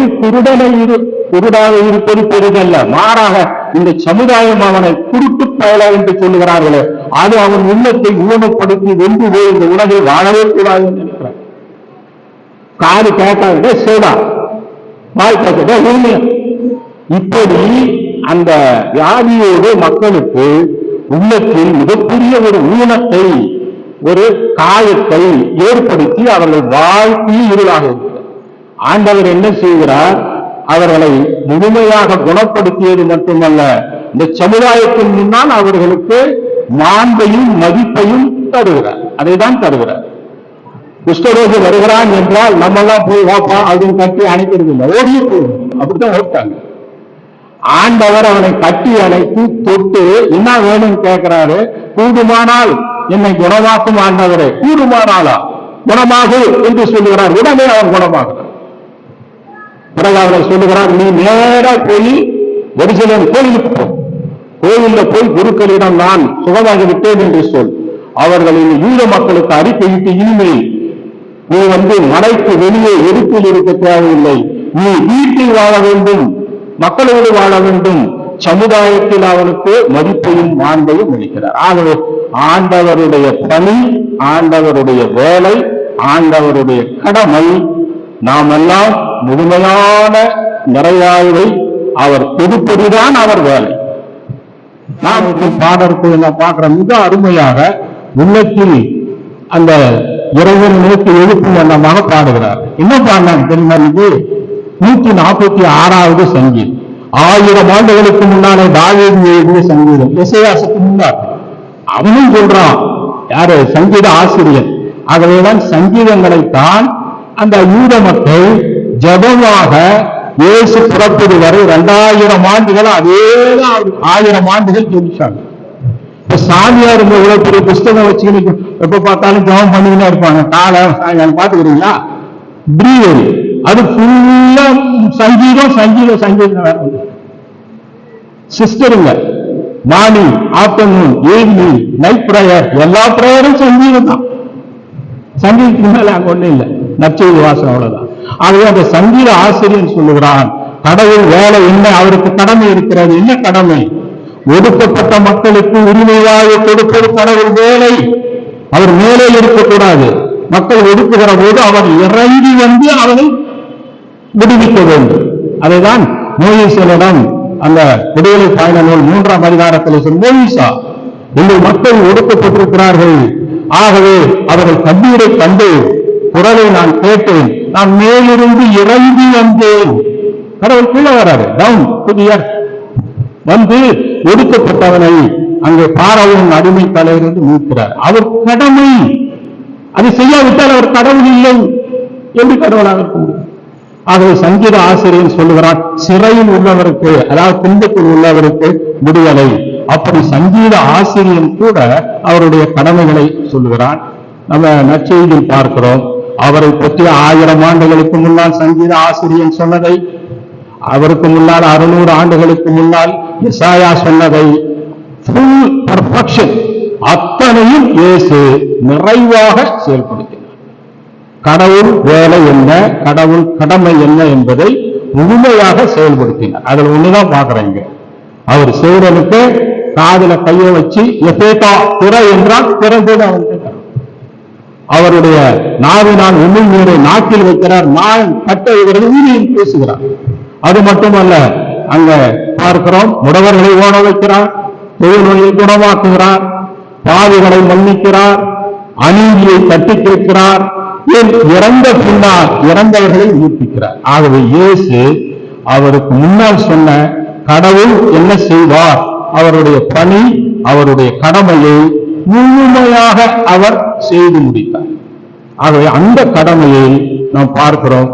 குருடாக இருப்பது பெரிதல்ல, மாறாக இந்த சமுதாயம் அவனை குருட்டு பயல என்று சொல்லுகிறார்களே, அது அவன் உள்ளத்தை ஊனப்படுத்தி வென்று போய் இந்த உலகில் வாழவே கூடாது என்று நினைக்கிறான். காது கேட்காத சேடா, வாய் கேட்க ஊழியம். இப்படி அந்த வியாதியோடு மக்களுக்கு உள்ளத்தில் மிகப்பெரிய ஒரு ஊனத்தை, ஒரு காயத்தை ஏற்படுத்தி அவர்கள் வாழ்க்கை இருளாக இருக்கிறார். ஆண்டவர் என்ன செய்கிறார்? அவர்களை முழுமையாக குணப்படுத்தியது மட்டுமல்ல, இந்த சமுதாயத்தின் முன்னால் அவர்களுக்கு மாண்பையும் மதிப்பையும் தருகிறார். அதை தான் தருகிறார். குஷ்டரோகி வருகிறான் என்றால் நம்ம எல்லாம் போய் வாப்பா அப்படின்னு கட்டி அணைக்கிறது இல்லை, ஓடியே போயிடும். அப்படித்தான் ஓட்டாங்க. ஆண்டவர் அவனை கட்டி அணைத்து தொட்டு என்ன வேணும்னு கேட்கிறாரு. கூடுமானால் என்னை குணமாக்கும் ஆண்டவரே, கூடுமானாலா குணமாகு என்று சொல்லுகிறார். உடனே அவர் குணமாகிறார். பிறகு அவரை சொல்லுகிறார், நீ நேரா போய் எருசலேம் கோயிலுக்கு போ, கோயில்ல போய் குருக்களிடம் நான் சுகமாகி விட்டேன் என்று சொல். அவர்களின் யூத மக்களுக்கு அறிக்கையிட்டு, இனிமேல் நீ மலைக்கு வெளியே எரிப்பில் இருக்க தேவையில்லை, நீ வீட்டில் வாழ வேண்டும், மக்களோடு வாழ வேண்டும். சமுதாயத்தில் அவனுக்கு மதிப்பையும் மாண்பையும் அளிக்கிறார். ஆகவே ஆண்டவருடைய பணி, ஆண்டவருடைய வேலை, ஆண்டவருடைய கடமை நாம் எல்லாம் முழுமையான நிறைவாழ்வை அவர் கொடுப்பதுதான் அவர் வேலை. நாம் பாடற்கு பார்க்கிற மிக அருமையாக உள்ளத்தில் அந்த இறைவன் நோக்கி எழுப்பும் வண்ணமாக பாடுகிறார். என்ன பாடினாங்க தெரியுமா? இது 146வது சங்கீதம். 1000 ஆண்டுகளுக்கு முன்னாலே தாவீது எழுதிய சங்கீதம். எசேயாசுக்கு முன்னாள் அவனும் சொல்றான். யாரு? சங்கீத ஆசிரியர். ஆகவேதான் சங்கீதங்களைத்தான் அந்த யூத மக்கள் ஜபமாக இயேசு பிறப்பது வரை 2000 ஆண்டுகள் அதேதான் 1000 ஆண்டுகள் ஜெபிச்சாங்க. இப்ப சாமியார் இவ்வளவு பெரிய புஸ்தகம் வச்சுக்கிட்டு எப்ப பார்த்தாலும் ஜபம் பண்ணிக்கிட்டே இருப்பாங்க. காலம் சாயங்காலம் பாத்துக்கிறீங்களா? பிரீவரி அது ஃபுல்லா சங்கீதம் சங்கீதம் சங்கீதம். சிஸ்டருங்க morning, afternoon, evening, night prayer, எல்லா பிரேயரும் சங்கீதம் தான். சங்கீதத்துக்கு மேல அங்க ஒண்ணு இல்லை, நற்செய்தி வாசம் அவ்வளவுதான். ஆகவே அந்த சங்கீத ஆசிரியர் சொல்லுகிறான், கடவுள் வேலை என்ன, அவருக்கு கடமை இருக்கிறது. என்ன கடமை? ஒடுக்கப்பட்ட மக்களுக்கு உரிமை வாழ கொடுப்பது கடவுள் வேலை. அவர் மேலே இருக்கக்கூடாது. மக்கள் ஒடுக்குகிற போது அவர் இறங்கி அவனை விடுவிக்க வேண்டும். அதைதான் மோயிசனிடம் அந்த விடுதலை பயண நூல் 3ஆம் அதிகாரத்தில் சொல், மோயிசா, எங்கள் மக்கள் ஒடுக்கப்பட்டிருக்கிறார்கள், ஆகவே அவர்கள் கண்ணீரை கண்டு குரலை நான் கேட்டேன், நான் மேலிருந்து இறங்கி வந்தேன். கடவுள் கீழே வராரு, டவுன் புதிய ஒடுக்கப்பட்டவனை அங்கே பார்வோன் அடிமை தலையிலிருந்து மீட்கிறார். அவர் கடமை. அதை செய்யாவிட்டால் அவர் கடவுள் இல்லை என்று கடவுளாக இருக்க முடியும். ஆகவே சங்கீத ஆசிரியர் சொல்லுகிறார், சிறையில் உள்ளவருக்கு, அதாவது துன்பத்தில் உள்ளவருக்கு விடுதலை. அப்படி சங்கீத ஆசிரியர் கூட அவருடைய கடமைகளை சொல்லுகிறார். நம்ம நற்செய்தியில் பார்க்கிறோம், அவரை பற்றி 1000 ஆண்டுகளுக்கு முன்னால் சங்கீத ஆசிரியர் சொன்னதை, அவருக்கு முன்னால் 600 ஆண்டுகளுக்கு முன்னால் எசாயா சொன்னதை, ஃபுல் பர்ஃபெக்ஷன் அத்தனையும் இயேசு நிறைவாக செயல்படுத்தினார். கடவுள் வேலை என்ன, கடவுள் கடமை என்ன என்பதை முழுமையாக செயல்படுத்தினார். அதில் ஒண்ணுதான் பார்க்கிறீங்க, அவர் செய்வனுக்கு காதுல கையை வச்சு எஃபேட்டா திற என்றால் திறந்தது அவருக்கு. அவருடைய நாவினால் உண்மை நீரை நாக்கில் வைக்கிறார், நான் கட்டளைகளை உண்மையில் பேசுகிறார். அது மட்டுமல்ல, அங்க பார்க்கிறோம், முடவர்களை ஓட வைக்கிறார், தொழில் நோயை குணமாக்குகிறார், பாவிகளை மன்னிக்கிறார், அநீதியை தட்டி கேட்கிறார், இறந்த பின்னால் இறந்தவர்களை உயிர்ப்பிக்கிறார். ஆகவே இயேசு அவருக்கு முன்னால் சொன்ன கடவுள் என்ன செய்வார், அவருடைய பணி, அவருடைய கடமையை முழுமையாக அவர் செய்து முடித்தார். ஆகவே அந்த கடமையை நாம் பார்க்கிறோம்.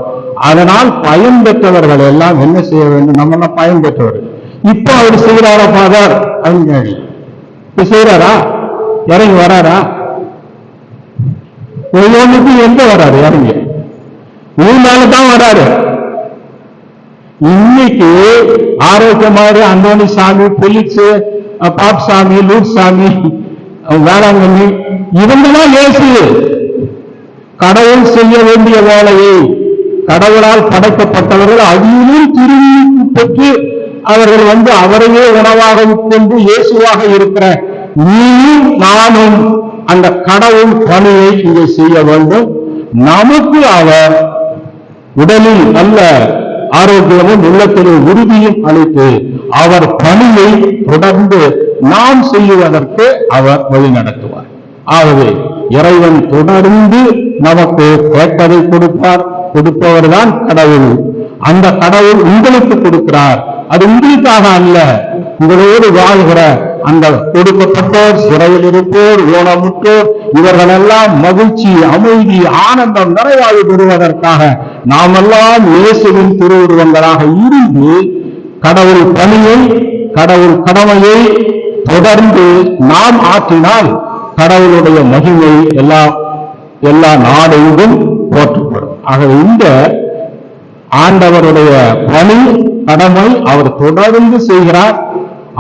அதனால் பயன் பெற்றவர்கள் எல்லாம் என்ன செய்ய வேண்டும்? நம்ம எல்லாம் பயன் பெற்றவர்கள். இப்ப அவர் செய்கிறாரா ஃபாதர் அப்படின்னு இப்ப செய்யறாரா? இறங்கி வராரா? ஒவ்வொன்றுக்கும் எங்க வராரு? இறங்கி 3 நாள் தான் வராரு. இன்னைக்கு ஆரோக்கியமாறு அந்தோணி சாமி, பெலிக்ஸ், பாப் சாமி, லூட் சாமி, வேளாங்கண்ணி, இவங்கெல்லாம் இயேசு கடவுள் செய்ய வேண்டிய வேலையை, கடவுளால் படைக்கப்பட்டவர்கள் அதிலும் திரும்பி பெற்று அவர்கள் அவரையே உணவாக உட்கொண்டு இயேசுவாக இருக்கிற நீயும் நானும் அந்த கடவுள் பணியை இங்கே செய்ய வேண்டும். நமக்கு அவர் உடலில் நல்ல ஆரோக்கியமும் உள்ளத்திலே உறுதியும் அளித்து அவர் பணியை தொடர்ந்து நாம் செய்வதற்கு அவர் வழி நடத்துவார். ஆகவே இறைவன் தொடர்ந்து நமக்கு கேட்டதை கொடுப்பவர் தான் கடவுள். அந்த கடவுள் உங்களுக்கு கொடுக்கிறார். அது உங்களுக்காக அல்ல, உங்களோடு வாழ்கிற அந்த கொடுக்கப்பட்டோர், சிறையில் இருப்போர், ஊனமுற்றோர், இவர்களெல்லாம் மகிழ்ச்சி, அமைதி, ஆனந்தம், நிறைவாழ்வு பெறுவதற்காக நாமெல்லாம் இயேசுவின் திருவுருவங்களாக இருந்து கடவுள் பணியை, கடவுள் கடமையை தொடர்ந்து நாம் ஆற்றினால் கடவுளுடைய மகிமை எல்லா நாடெங்கும் போற்றப்படும். ஆகவே இந்த ஆண்டவருடைய பணி, கடமை அவர் தொடர்ந்து செய்கிறார்.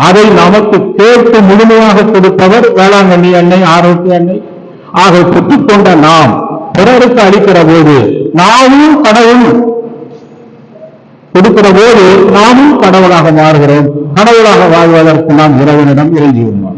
அதை நமக்கு கேட்டு முழுமையாக கொடுப்பவர் வேளாங்கண்ணி அன்னை, ஆரோக்கிய அன்னை. ஆக பெற்றுக்கொண்ட நாம் பிறருக்கு அளிக்கிற போது நாமும் கடவுள் கொடுக்கிற போது நாமும் கடவுளாக மாறுகிறோம். கடவுளாக வாழ்வதற்கு நாம் இறைவனிடம் இறைஞ்சியுமாக.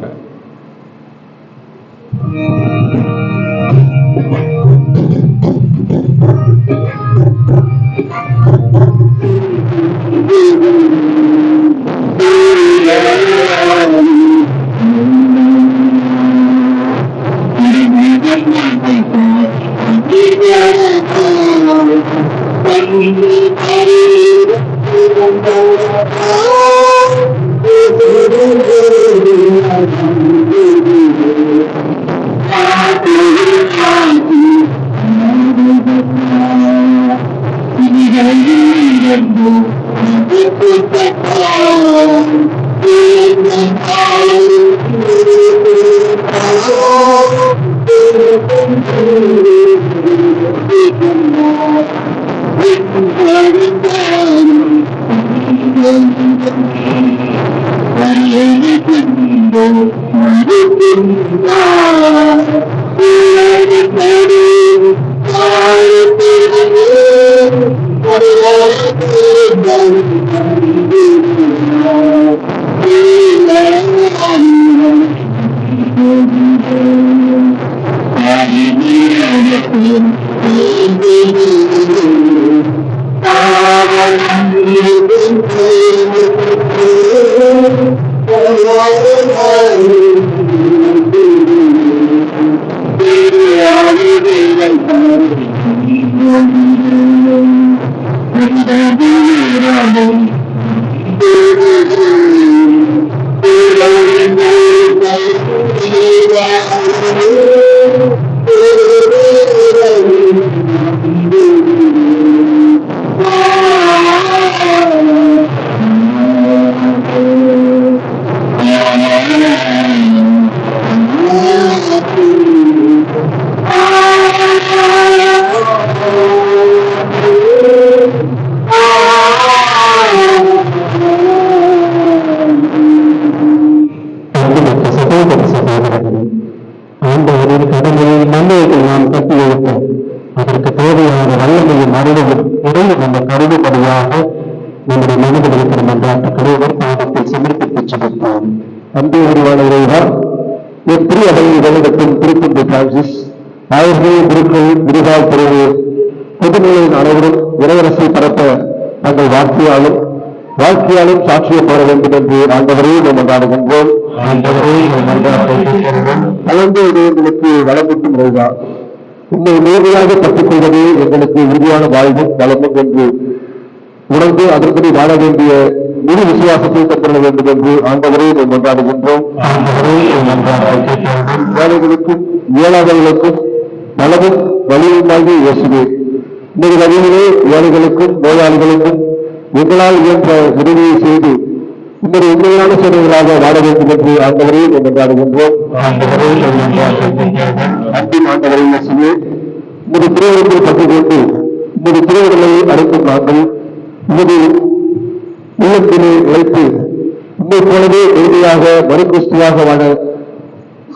வாழ்க்கையாலும் சாட்சியப்பட வேண்டும் என்று ஆண்டவரே கொண்டாடுகின்றோம். கலந்து எங்களுக்கு வளமூட்டும் முறைவா உண்மை நேர்மையாக கற்றுக்கொள்வதே எங்களுக்கு உறுதியான வாழ்வும் வளமும் என்று உணர்ந்து அதன்படி வாழ வேண்டிய முழு விசுவாசத்தை கற்றுள்ள வேண்டும் என்று ஆண்டவரே கொண்டாடுகின்றோம். ஏழைகளுக்கும் இயலாதவர்களுக்கும் நலவும் வலியுமாகி இயேசுவே, இந்த வழியிலே ஏழைகளுக்கும் நோயாளிகளுக்கும் எங்களால் இயன்ற உதவியை செய்து உங்களுடைய உண்மையான சேவைகளாக வாழ வேண்டும் என்று ஆண்டவரே கொண்டாடுகின்றோம். அன்பின் ஆண்டவரே இயேசுவே, உங்களுடைய திருவிழத்தில் பங்கு கொண்டு உங்களுடைய திருவிழலை அழைக்கும் நாங்கள் உங்களுடைய உள்ளத்திலே உழைத்து உண்மை போலவே எளிமையாக மறுகிறிஸ்துவாக வாழ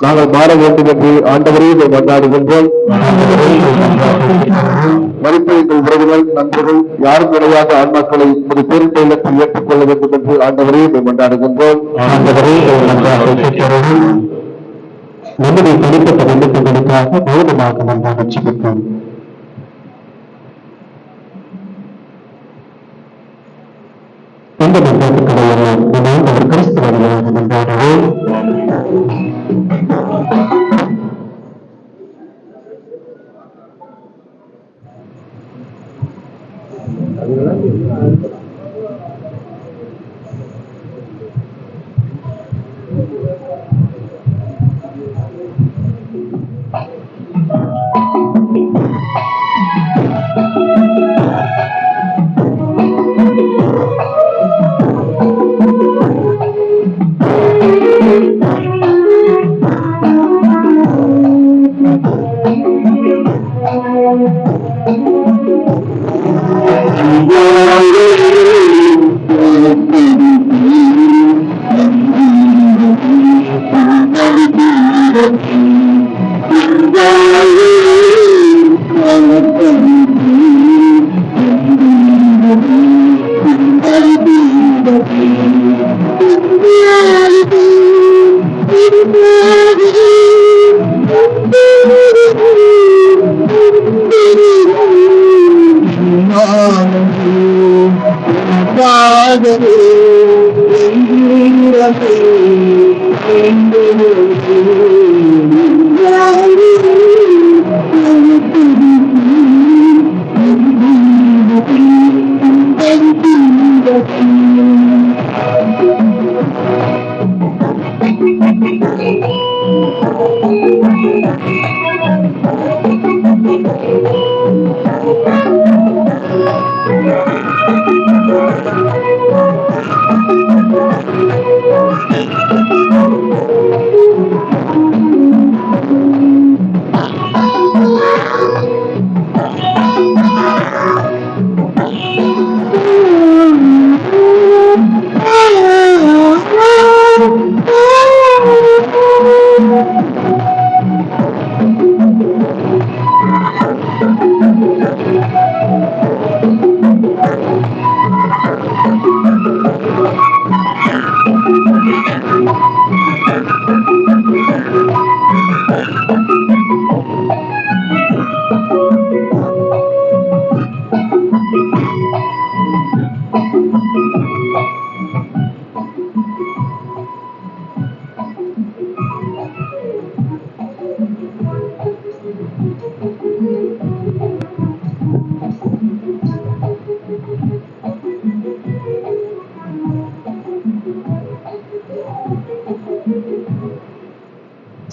நாங்கள் மாற வேண்டும் என்று ஆண்டவரே கொண்டாடுகின்றோம். மறுப்பு எங்கள் உறவுகள், நண்பர்கள் யாரும் கிடையாத ஆன்மாக்களை ஒரு பேரிட்ட இல்லத்தில் ஏற்றுக் கொள்ள வேண்டும் என்று ஆண்டவரே கொண்டாடுகின்றோம். நம்முடைய தனிப்பட்ட விண்ணப்பங்களுக்காக மௌனமாக நாம் ரட்சிப்போம். இந்த மன்றத்துக்கு கிறிஸ்துவ கொண்டாடுவோம்.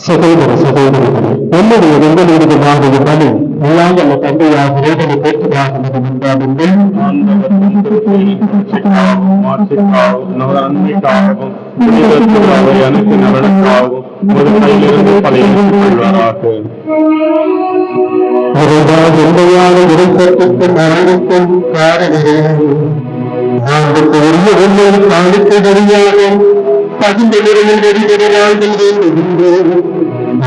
சகோதர சகோதரிகளே, என்னுடைய உங்களுடைய மாதிரி பலி எல்லாம் அல்ல தந்தையாக வேதனை பெற்றதாக என்றாலும் ஆண்டவர் நன்மைக்காகவும் அவை அனைத்து நலனுக்காகவும் ஒரு கையிலிருந்து படையெடுத்துக் கொள்வாராக. உண்மையான இடைப்பட்டுக்கும் மரணத்துக்கும் காரணரே, நாங்கள் உரிய உண்மை காணிக்க வழியாக பகிர்ந்த நிலையில் வெளிவராமல் வேண்டுகின்றோம்.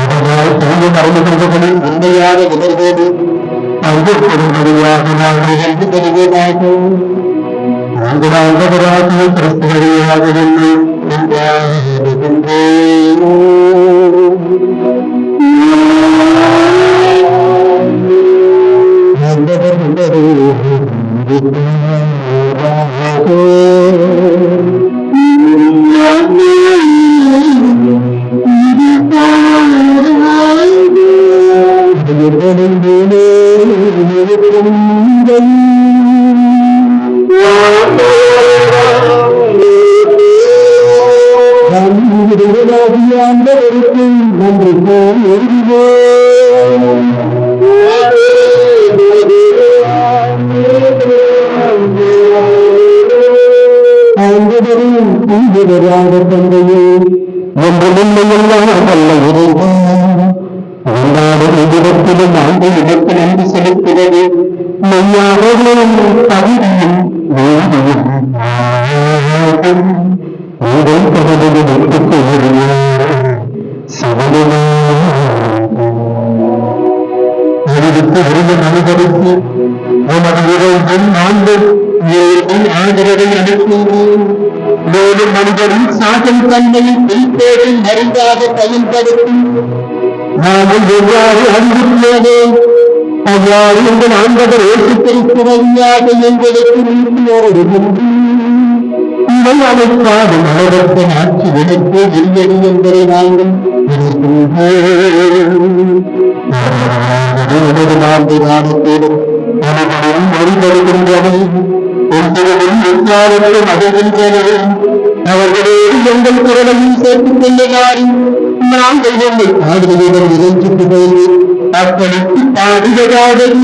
அதனால் தூய மரணங்களில் உண்மையான உணர்வோடு பங்குபடும்படியாக நாங்கள் என்று தெரிவதாகும். நாங்கள் ஆண்டவராகிய கிறிஸ்து வழியாக என்னை ஆதரவை அனுப்புவோம். மேலும் மனிதரின் சாதல் தன்மையை மெய்ப்பேரில் மருந்தாக பயன்படுத்தும் நாங்கள் எவ்வாறு அறிவிக்கிறதோ அவ்வாறு எங்கள் ஆண்டவர் இயேசு கிறிஸ்து வழியாக எங்களுக்கு நீட்டியோடு நம்மை அழைத்தாலும் அளவற்ற ஆட்சி விளக்கு வெறியடி என்பதை நாங்கள் நான்கு காலத்தோடும் அனைவரும் மொழிபடுகின்றன மகிழ்கின்றன அவர்களோடு எங்கள் குரலையும் சேர்த்துக் கொள்ளுமாறு நாங்கள் எங்கள் பாடுகளுடன் இறைஞ்சிட்டு போய் அப்பளித்து பாடுவதாவது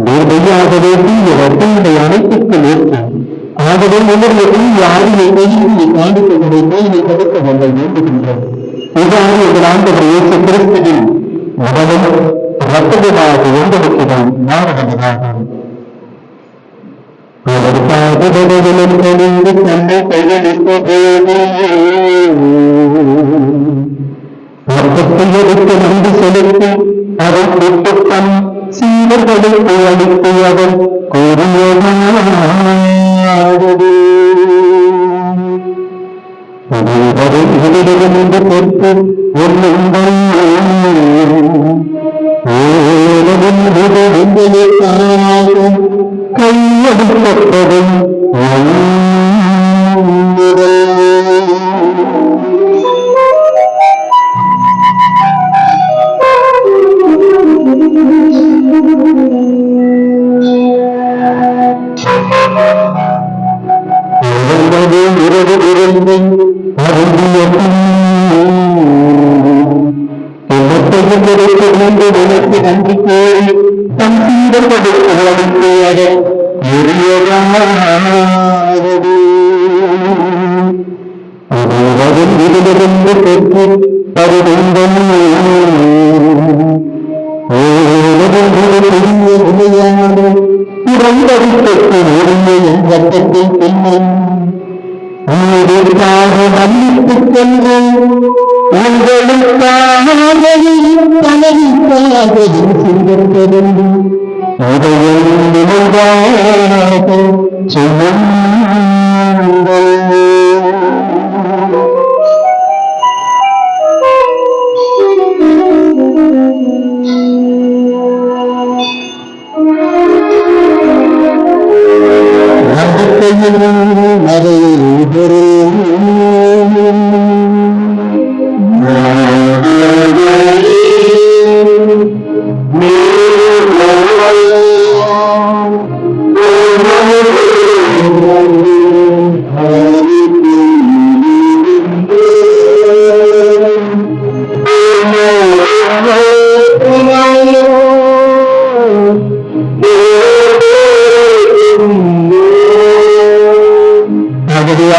நேர்மையாகவே தீயவர்களுடைய அனைத்துக்கு நோக்கி ஆகவே உங்களுடைய யாரையை நெய்யை காணிக்கொண்டதை நோயை தடுக்க நாங்கள் வேண்டுகின்றோம். இவ்வாறு எங்கள் ஆண்டவர் இயேசு கிறிஸ்துவின் உடலும் ரத்தமாக எங்களுக்கு நாம் மாறுவதாகும். தன்னை கைகளில் ரத்தத்தை எடுத்து நன்றி செலுத்தி அதை கூட்டத்தம் சீவர்களுக்கு அளித்து அவர் கூறியது இவரிடமிருந்து பொறுத்து கையெடுக்கப்படும் இரவு இருந்து விளக்கு நன்றி கோரி தம் சீரப்படுத்த இதிலிருந்து பெற்று பருவந்தம் பிறந்தடிப்பட்டு ஒருமை என் வட்டத்தில் பெண்ணும் உங்களுக்காக மன்னித்துக் கொள்வோம் உங்களுக்காக தனவிக்காக சிங்கப்பெருந்து உதயம் நினைவாக சொல்லுங்கள்.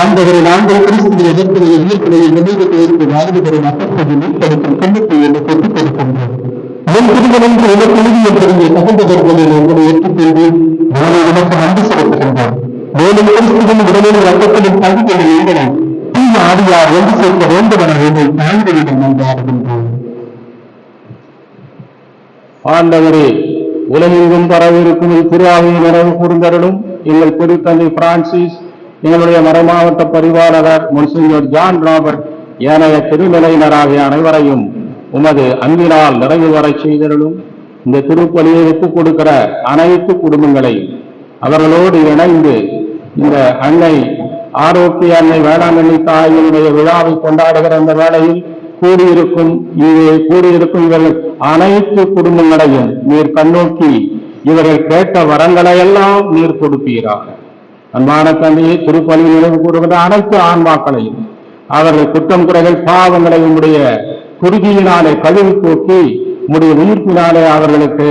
ஆண்டவரின் ஆண்டவர் கிறிஸ்துவின் எதிர்ப்புகளை உயிர்ப்புகளில் நினைவு பெயருக்கு வாழ்வு பெறும் அப்போது மீட்பளிக்கும் கண்ணுக்கு என்று பெற்றுக் கொடுக்கின்றோம். என் திருமணம் உனக்கு உறுதியை பெருங்கிய தகுந்தவர்களில் உங்களை ஏற்றுக்கொண்டு நாளை உனக்கு நன்றி செலுத்துகின்றோம். மேலும் கிறிஸ்துவின் உடலில் ரத்தத்திலும் பங்குகளை எழுதலாம். தூய ஆவியார் ஒன்று சேர்க்க வேண்டும் என உங்கள் தாழ்மையிடம் நன்றாடுகின்றோம். ஆண்டவரே, உலகெங்கும் பரவிருக்கும் திருவாவையை நிறைவு கூர்ந்தருளும். எங்கள் திருத்தந்தை பிரான்சிஸ், எங்களுடைய மறைமாவட்ட பரிவாளர் முன்சிஞர் ஜான் ராபர்ட், ஏனைய திருநிலையினராகிய அனைவரையும் உமது அன்பினால் நிறைவு வர செய்தருளும். இந்த திருப்பலியை ஒப்புக் கொடுக்கிற அனைத்து குடும்பங்களையும் அவர்களோடு இணைந்து இந்த அன்னை ஆரோக்கிய அன்னை வேளாங்கண்ணி தாயினுடைய விழாவை கொண்டாடுகிற அந்த வேளையில் கூடியிருக்கும் இவர்கள் அனைத்து குடும்பங்களையும் நீர் கண்ணோக்கி இவர்கள் கேட்ட வரங்களை எல்லாம் நீர் கொடுப்பீராக. அன்பான தந்தையை, திருப்பலியில் நினைவு கூறுகின்ற அனைத்து ஆன்மாக்களையும் அவர்கள் குற்றம் குறைகள் பாவங்களை உடைய குறுகியினாலே கழுவி போக்கி உடைய உயிர்ப்பினாலே அவர்களுக்கு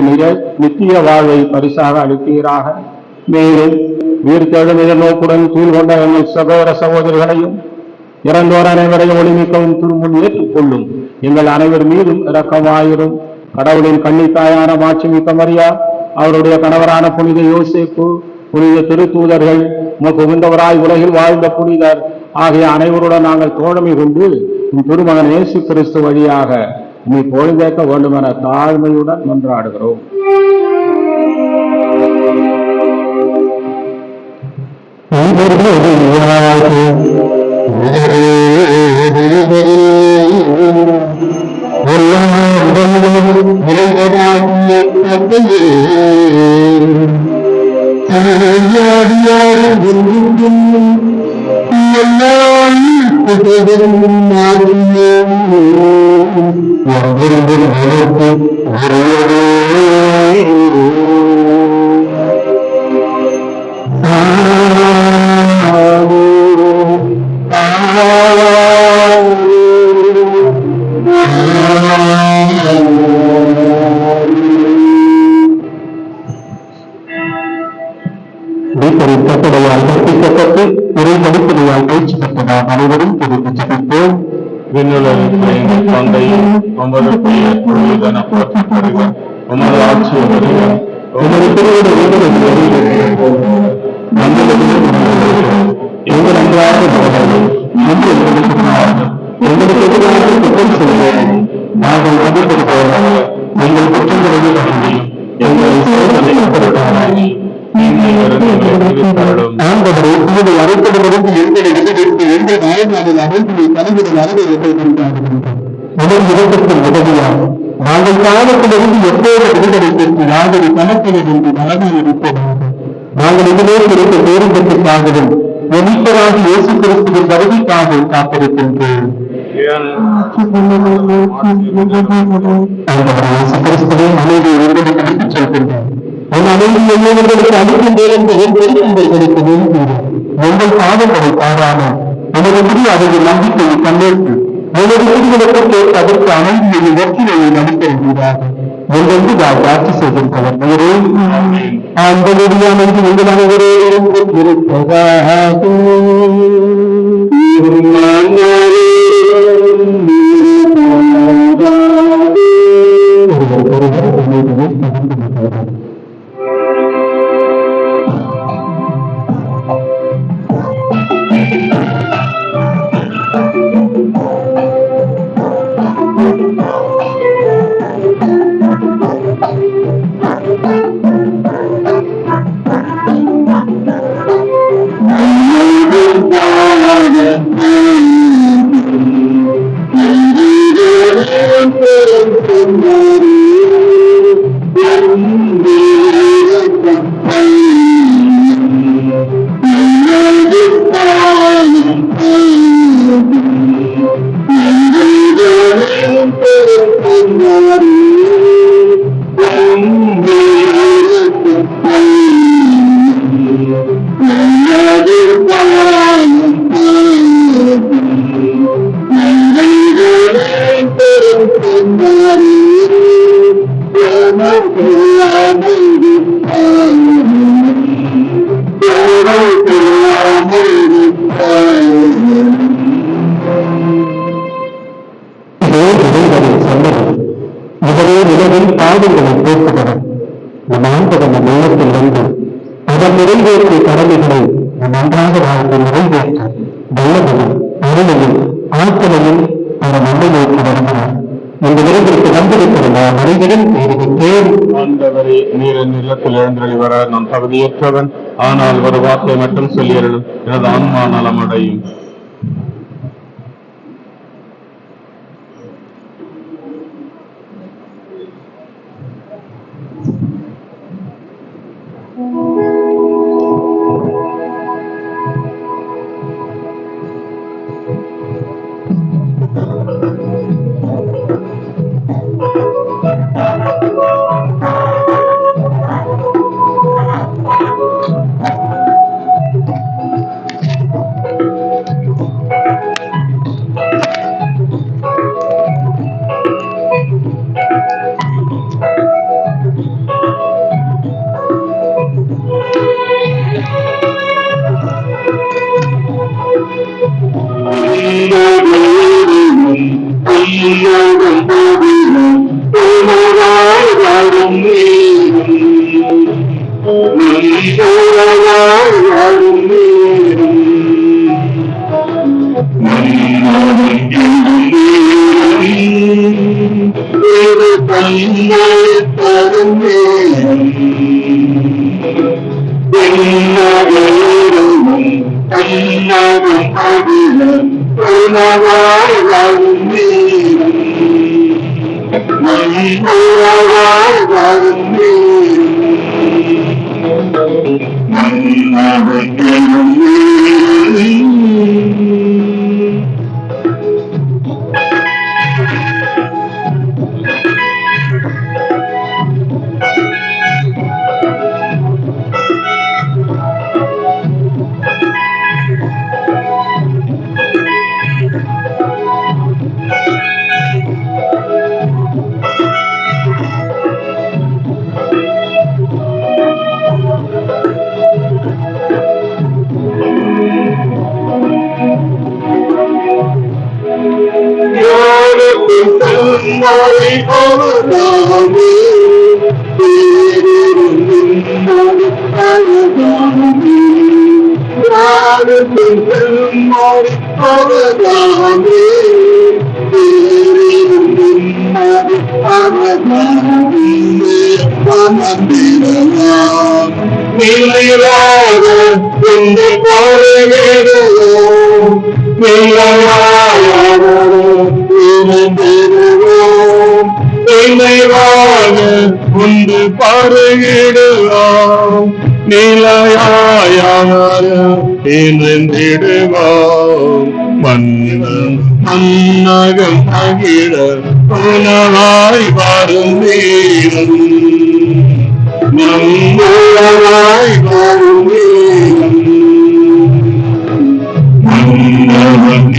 நித்திய வாழ்வை பரிசாக அளிப்பீராக. மேலும் உயிர்த்தெழுந்த நோக்குடன் தூள் கொண்ட எங்கள் சகோதர சகோதரிகளையும் இறந்தோர் அனைவரையும் ஒளிமிக்கவும் திருமுன் ஏற்றுக்கொள்ளும். எங்கள் அனைவர் மீதும் இரக்கமாயிரும். கடவுளின் கன்னித்தாயான மாட்சிமிக்க மரியா, அவருடைய கணவரான புனித யோசேப்பு, புனித திருத்தூதர்கள், உமக்கு உகந்தவராய் உலகில் வாழ்ந்த புனிதர் ஆகிய அனைவருடன் நாங்கள் தோழமை கொண்டு உன் திருமகன் இயேசு கிறிஸ்து வழியாக உம்மை பொழுதேற்க வேண்டும் என தாழ்மையுடன் மன்றாடுகிறோம். கட்டளையால் கற்பிக்கப்பட்டு துறை படிப்படையால் பயிற்சி பெற்ற நாம் அனைவரும் பொறுப்பு ஜெபிப்போம். தந்தையும் உமது பெயர் புனிதன போற்றப்படுக, உமது ஆட்சி வருக, உமது திருவிழா எங்கள் அன்றாட உணவை இன்று எங்களுக்கு தாரும். எங்களுக்கு எதிராக குற்றம் செய்வோம், நாங்கள் மதிப்பது போல எங்கள் குற்றங்களை கண்டியும் எங்களை சோதனைப்படுத்தாமல் ஆண்டவரே, உங்களுடைய அழைப்பதிலிருந்து எங்களை விடுவித்து எங்கள் வாழ்நாளில் அமைப்பினை தலைவிட அளவை எங்கள் கொண்டாடுகின்றோம். உடல் விதத்தின் உதவியால் நாங்கள் காலத்திலிருந்து எப்போது விடுதலை பெற்று யாதொரு கணக்கிலிருந்து நலமாக இருப்போமாக. நாங்கள் இதிலே கிடைத்த பேருந்தத்திற்காகவும் மீட்பராக இயேசு கிறிஸ்துவின் வருகைக்காகவும் காத்திருக்கின்றோம். இயேசு கிறிஸ்துவை அமைதியை உங்களுக்கு அனுப்பிச் செல்கின்றோம். உன் அமைதியை உங்களுக்கு அளிக்கின்றேன் என்று என் பெருமைகளுக்கு வேண்டுகிறேன். உங்கள் பாவங்களை பாராமல் உனது புதிய அறிவு நம்பிக்கையை கண்டேற்று உனது புதிகளுக்கு அதற்கு அமைதியை வெற்றிலையை நடித்திருக்கிறார். எங்களுக்கு ஆட்சி செய்கின்றவர் வேறே ஆண்களுடைய அமைதி உங்கள் அனைவரோடும் இருப்பதாக. பாவங்களை போக்குகிறோம். நம் ஆண்டவன் நேரத்தில் வந்து அதன் நிறைவேற்றிய கடமைகளை நம் அன்றாட வாழ்க்கை நிறைவேற்ற வல்லமையும் அருளையும் ஆற்றலையும் அந்த நம்மை நோக்கி வருகிறார். இந்த விரைவிற்கு வந்திருக்கிற நாம் அனைவரும் பேருகின்றேன். ஆண்டவரே, நீர் என் இல்லத்தில் எழுந்தருளி வர நான் தகுதியற்றவன். ஆனால் ஒரு வார்த்தை மட்டும் சொல்லியருளும், எனது ஆன்மா நலமடையும். உண்டு பாருகிடுவோம், நிலையாயிடுவோம். மன்னன் மன்னகம் மகிழ உணவாய் வரும் வீரம், நம்முழவாய் வரும் வீரம், மன்னவன்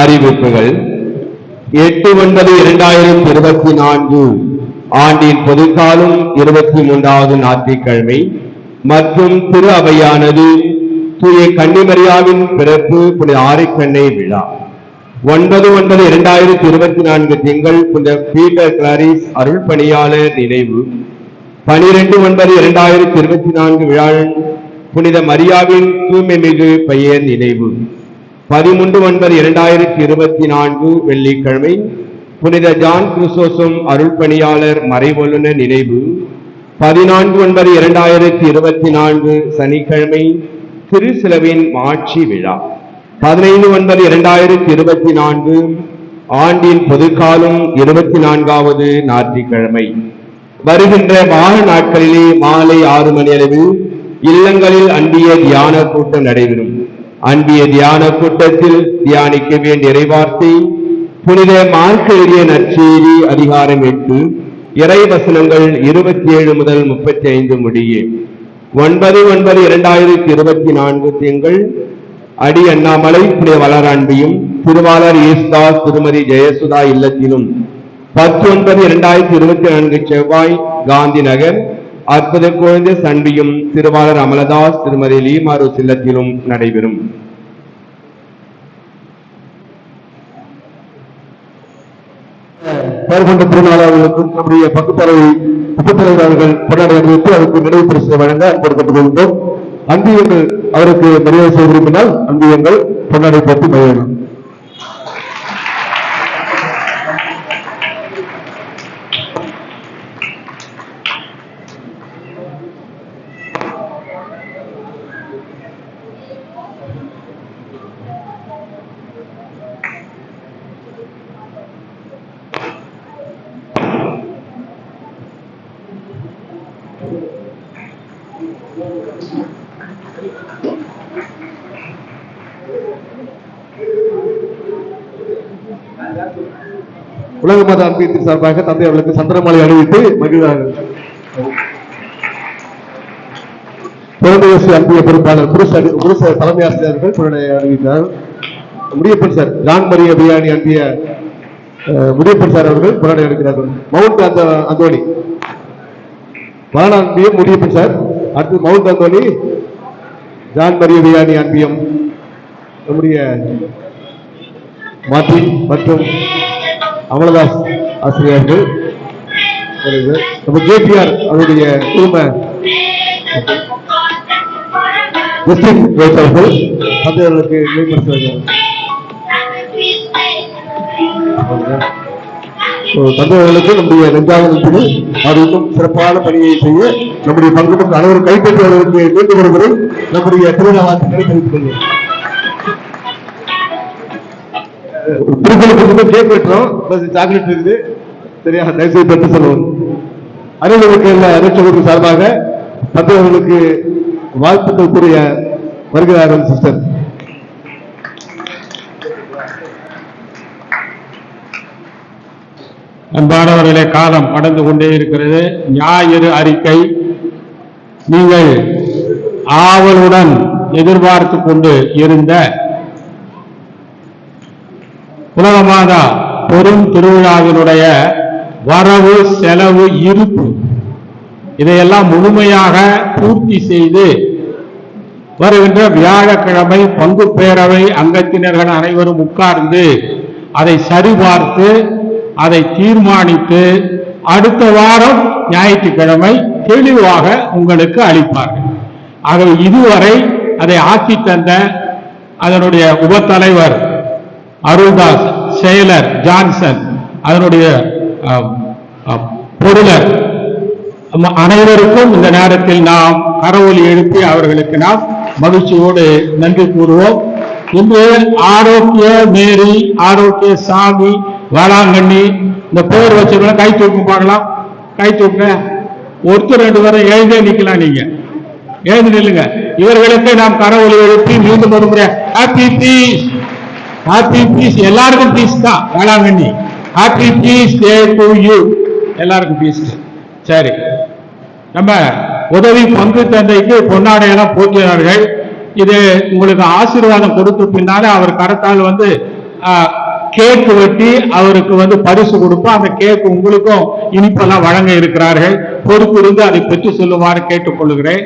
அறிவிப்புகள் 8/9/2024 ஆண்டின் பொதுக்காலம் 23வது ஞாயிற்றுக்கிழமை மற்றும் திரு அவையானது தூய கன்னிமரியாவின் பிறப்பு புனித ஆரிக்கண்ணை விழா. 9/9/2024 திங்கள் புனித பீட்டர் கிளாரிஸ் அருள் பணியாளர் நினைவு. 12/9/2024 விழாவின் புனித மரியாவின் தூய்மை மிகு பெயர் நினைவு. 13/9/2024 வெள்ளிக்கிழமை புனித ஜான் கிறிஸ்தோசம் அருள் பணியாளர் மறைவல்லுநர் நினைவு. 14/9/2024 சனிக்கிழமை திருச்சிலுவையின் மாட்சி விழா. 15/9/2024 ஆண்டின் பொதுக்காலம் 24வது ஞாயிற்றுக்கிழமை. வருகின்ற வார நாட்களிலே மாலை 6 மணி அளவில் இல்லங்களில் அன்பிய தியான கூட்டம் நடைபெறும். அன்பிய தியான கூட்டத்தில் தியானிக்க வேண்டிய இறைவார்த்தை புனித மார்க்கு எழுதிய நற்செய்தி அதிகாரம் 8 இறைவசனங்கள் 27 முதல் 35 முடிய. 9/9/2024 திங்கள் அடி அண்ணாமலை புனித வளரான்பியும் திருவாளர் ஈஸ்தாஸ் திருமதி ஜெயசுதா இல்லத்திலும் 10/9/2024 செவ்வாய் காந்தி நகர் அற்புத குழந்தை சன்பியும் திருவாளர் அமலதாஸ் திருமதி லீமாரு இல்லத்திலும் நடைபெறும். பெயர் கொண்ட திருநாளர்களுக்கும் நம்முடைய பங்குத்தலைவர் அவர்கள் கொண்டாடி அறிவித்து அவருக்கு நினைவு பரிசு வழங்க கொடுக்கப்பட்டுள்ளோம். அன்பியங்கள் அவருக்கு மரியாதை செய்ய விரும்பினால் அன்பியங்கள் கொண்டாடி பற்றி மகிழணும். உலக மத அன்பியத்தின் சார்பாக தந்தை அவர்களுக்கு சந்திரமாலை அணிவித்து மகிழ்கிறார்கள். குழந்தையரசு அன்பிய பொறுப்பாளர் புருஷ தலைமை ஆசிரியர்கள் அறிவித்தார். முடியப்பன் சார் ஜான் மரிய பிரியாணி அன்பிய முடியப்பன் சார் அவர்கள் கொண்டாடி இருக்கிறார்கள். மவுண்ட் அந்தோணி மரண அன்பியம் முடியப்பன் சார். அடுத்து மவுண்ட் அந்தோணி ஜான் மரிய பிரியாணி அன்பியம் நம்முடைய மார்டின் மற்றும் அமலதாஸ் ஆசிரியர்கள். நம்ம ஜேபிஆர் அவருடைய குடும்ப அவர்கள் தந்தையர்களுக்கு தந்தையர்களுக்கு நம்முடைய நெஞ்சாக அது இன்னும் சிறப்பான பணியை செய்ய நம்முடைய பங்கு அனைவரும் கைப்பற்றுவதற்கு மீண்டும் ஒருமுறை நம்முடைய திருநாளாட்சிகளை தெரிவித்துக் கொள்வோம். திருக்குறளுக்கு கேக் வெட்டுறோம், சாக்லேட் இருக்குது, சரியா? தயவுசெய்து பெற்று சொல்லுவோம். அறிவுகளுக்கு எல்லா அரசர்களுக்கு சார்பாக தந்தையர்களுக்கு வாழ்த்துக்கள் கூறிய வருகிறார்கள் சிஸ்டர். அன்பானவர்களே, காலம் கடந்து கொண்டே இருக்கிறது. ஞாயிறு அறிக்கை நீங்கள் ஆவலுடன் எதிர்பார்த்து கொண்டு இருந்த உலகமாதா பெரும் திருவிழாவினுடைய வரவு செலவு இருப்பு இதையெல்லாம் முழுமையாக பூர்த்தி செய்து வருகின்ற வியாழக்கிழமை பங்கு பேரவை அங்கத்தினர்கள் அனைவரும் உட்கார்ந்து அதை சரிபார்த்து அதை தீர்மானித்து அடுத்த வாரம் ஞாயிற்றுக்கிழமை தெளிவாக உங்களுக்கு அளிப்பார்கள். ஆகவே இதுவரை அதை ஆக்கி தந்த அதனுடைய உபத்தலைவர் அருள்தாஸ், செயலர் ஜான்சன், அதனுடைய பொருளர் அனைவருக்கும் இந்த நேரத்தில் நாம் கரவொலி எழுப்பி அவர்களுக்கு நாம் மகிழ்ச்சியோடு நன்றி கூறுவோம். இன்று ஆரோக்கிய மேரி, ஆரோக்கிய சாமி, வேளாங்கண்ணி இந்த பேர் வச்சவங்க கை தூக்கும் பார்க்கலாம். கை தூக்க ஒருத்தர் 2 பேரும் எழுந்தே நிக்கலாம். நீங்க எழுந்து நில்லுங்க. இவர்களுக்கு நாம் கரவொலி எழுப்பி மீண்டும் ஒரு முறை ஹாப்பி பீஸ், ஹாப்பி பீஸ். எல்லாருக்கும் பீஸ் தான் Velankanni. Happy peace day to you. எல்லாருக்கும் பீஸ். சரி, நம்ம உதவி பங்கு தந்தைக்கு பொன்னாடையெல்லாம் போட்டினார்கள். இது உங்களுக்கு ஆசீர்வாதம் கொடுத்த பின்னாலே அவர் கரத்தால் கேக் வெட்டி அவருக்கு பரிசு கொடுப்போம். அந்த கேக் உங்களுக்கும் இனிப்பெல்லாம் வழங்க இருக்கிறார்கள். பொறுப்பு இருந்து அதை பெற்று சொல்லுமாறு கேட்டுக்கொள்கிறேன்.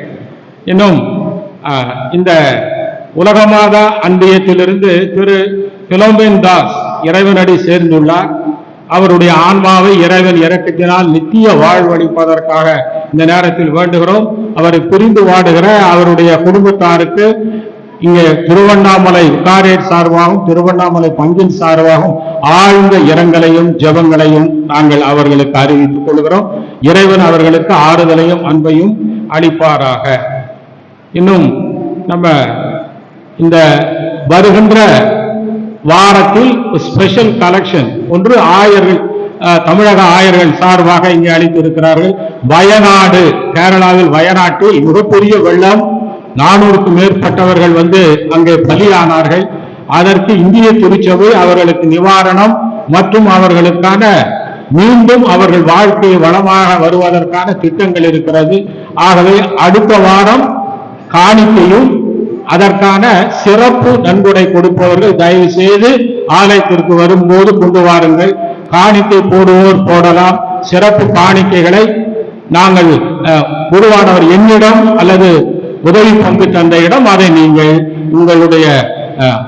இன்னும் இந்த உலகமாதா அன்பியத்திலிருந்து திரு பிலோமின் தாஸ் இறைவனடி சேர்ந்துள்ளார். அவருடைய ஆன்மாவை இறைவன் இரக்கத்தினால் நித்திய வாழ்வளிப்பதற்காக இந்த நேரத்தில் வேண்டுகிறோம். அவரை புரிந்து வாடுகிற அவருடைய குடும்பத்தாருக்கு இங்கே திருவண்ணாமலை விகாரியேட் சார்பாகவும் திருவண்ணாமலை பங்கின் சார்பாகவும் ஆழ்ந்த இரங்கலையும் ஜெபங்களையும் நாங்கள் அவர்களுக்கு அறிவித்துக் கொள்கிறோம். இறைவன் அவர்களுக்கு ஆறுதலையும் அன்பையும் அளிப்பாராக. இன்னும் நம்ம இந்த வருகின்ற வாரத்தில் ஸ்பெஷல் கலெக்ஷன் ஒன்று ஆயர்கள், தமிழக ஆயர்கள் சார்பாக இங்கே அளித்திருக்கிறார்கள். வயநாடு, கேரளாவில் வயநாட்டில் மிகப்பெரிய வெள்ளம், 400க்கும் மேற்பட்டவர்கள் அங்கே பலியானார்கள். அதற்கு இந்திய திருச்சபை அவர்களுக்கு நிவாரணம் மற்றும் அவர்களுக்கான மீண்டும் அவர்கள் வாழ்க்கை வளமாக வருவதற்கான திட்டங்கள் இருக்கிறது. ஆகவே அடுத்த வாரம் காணிக்கையும் அதற்கான சிறப்பு நன்கொடை கொடுப்பவர்கள் தயவு செய்து ஆலயத்திற்கு வரும்போது கொண்டு வாருங்கள். காணிக்கை போடுவோர் போடலாம். சிறப்பு காணிக்கைகளை நாங்கள் குருவானவர் என்னிடம் அல்லது உதவி பங்கு தந்தையிடம் அதை நீங்கள் உங்களுடைய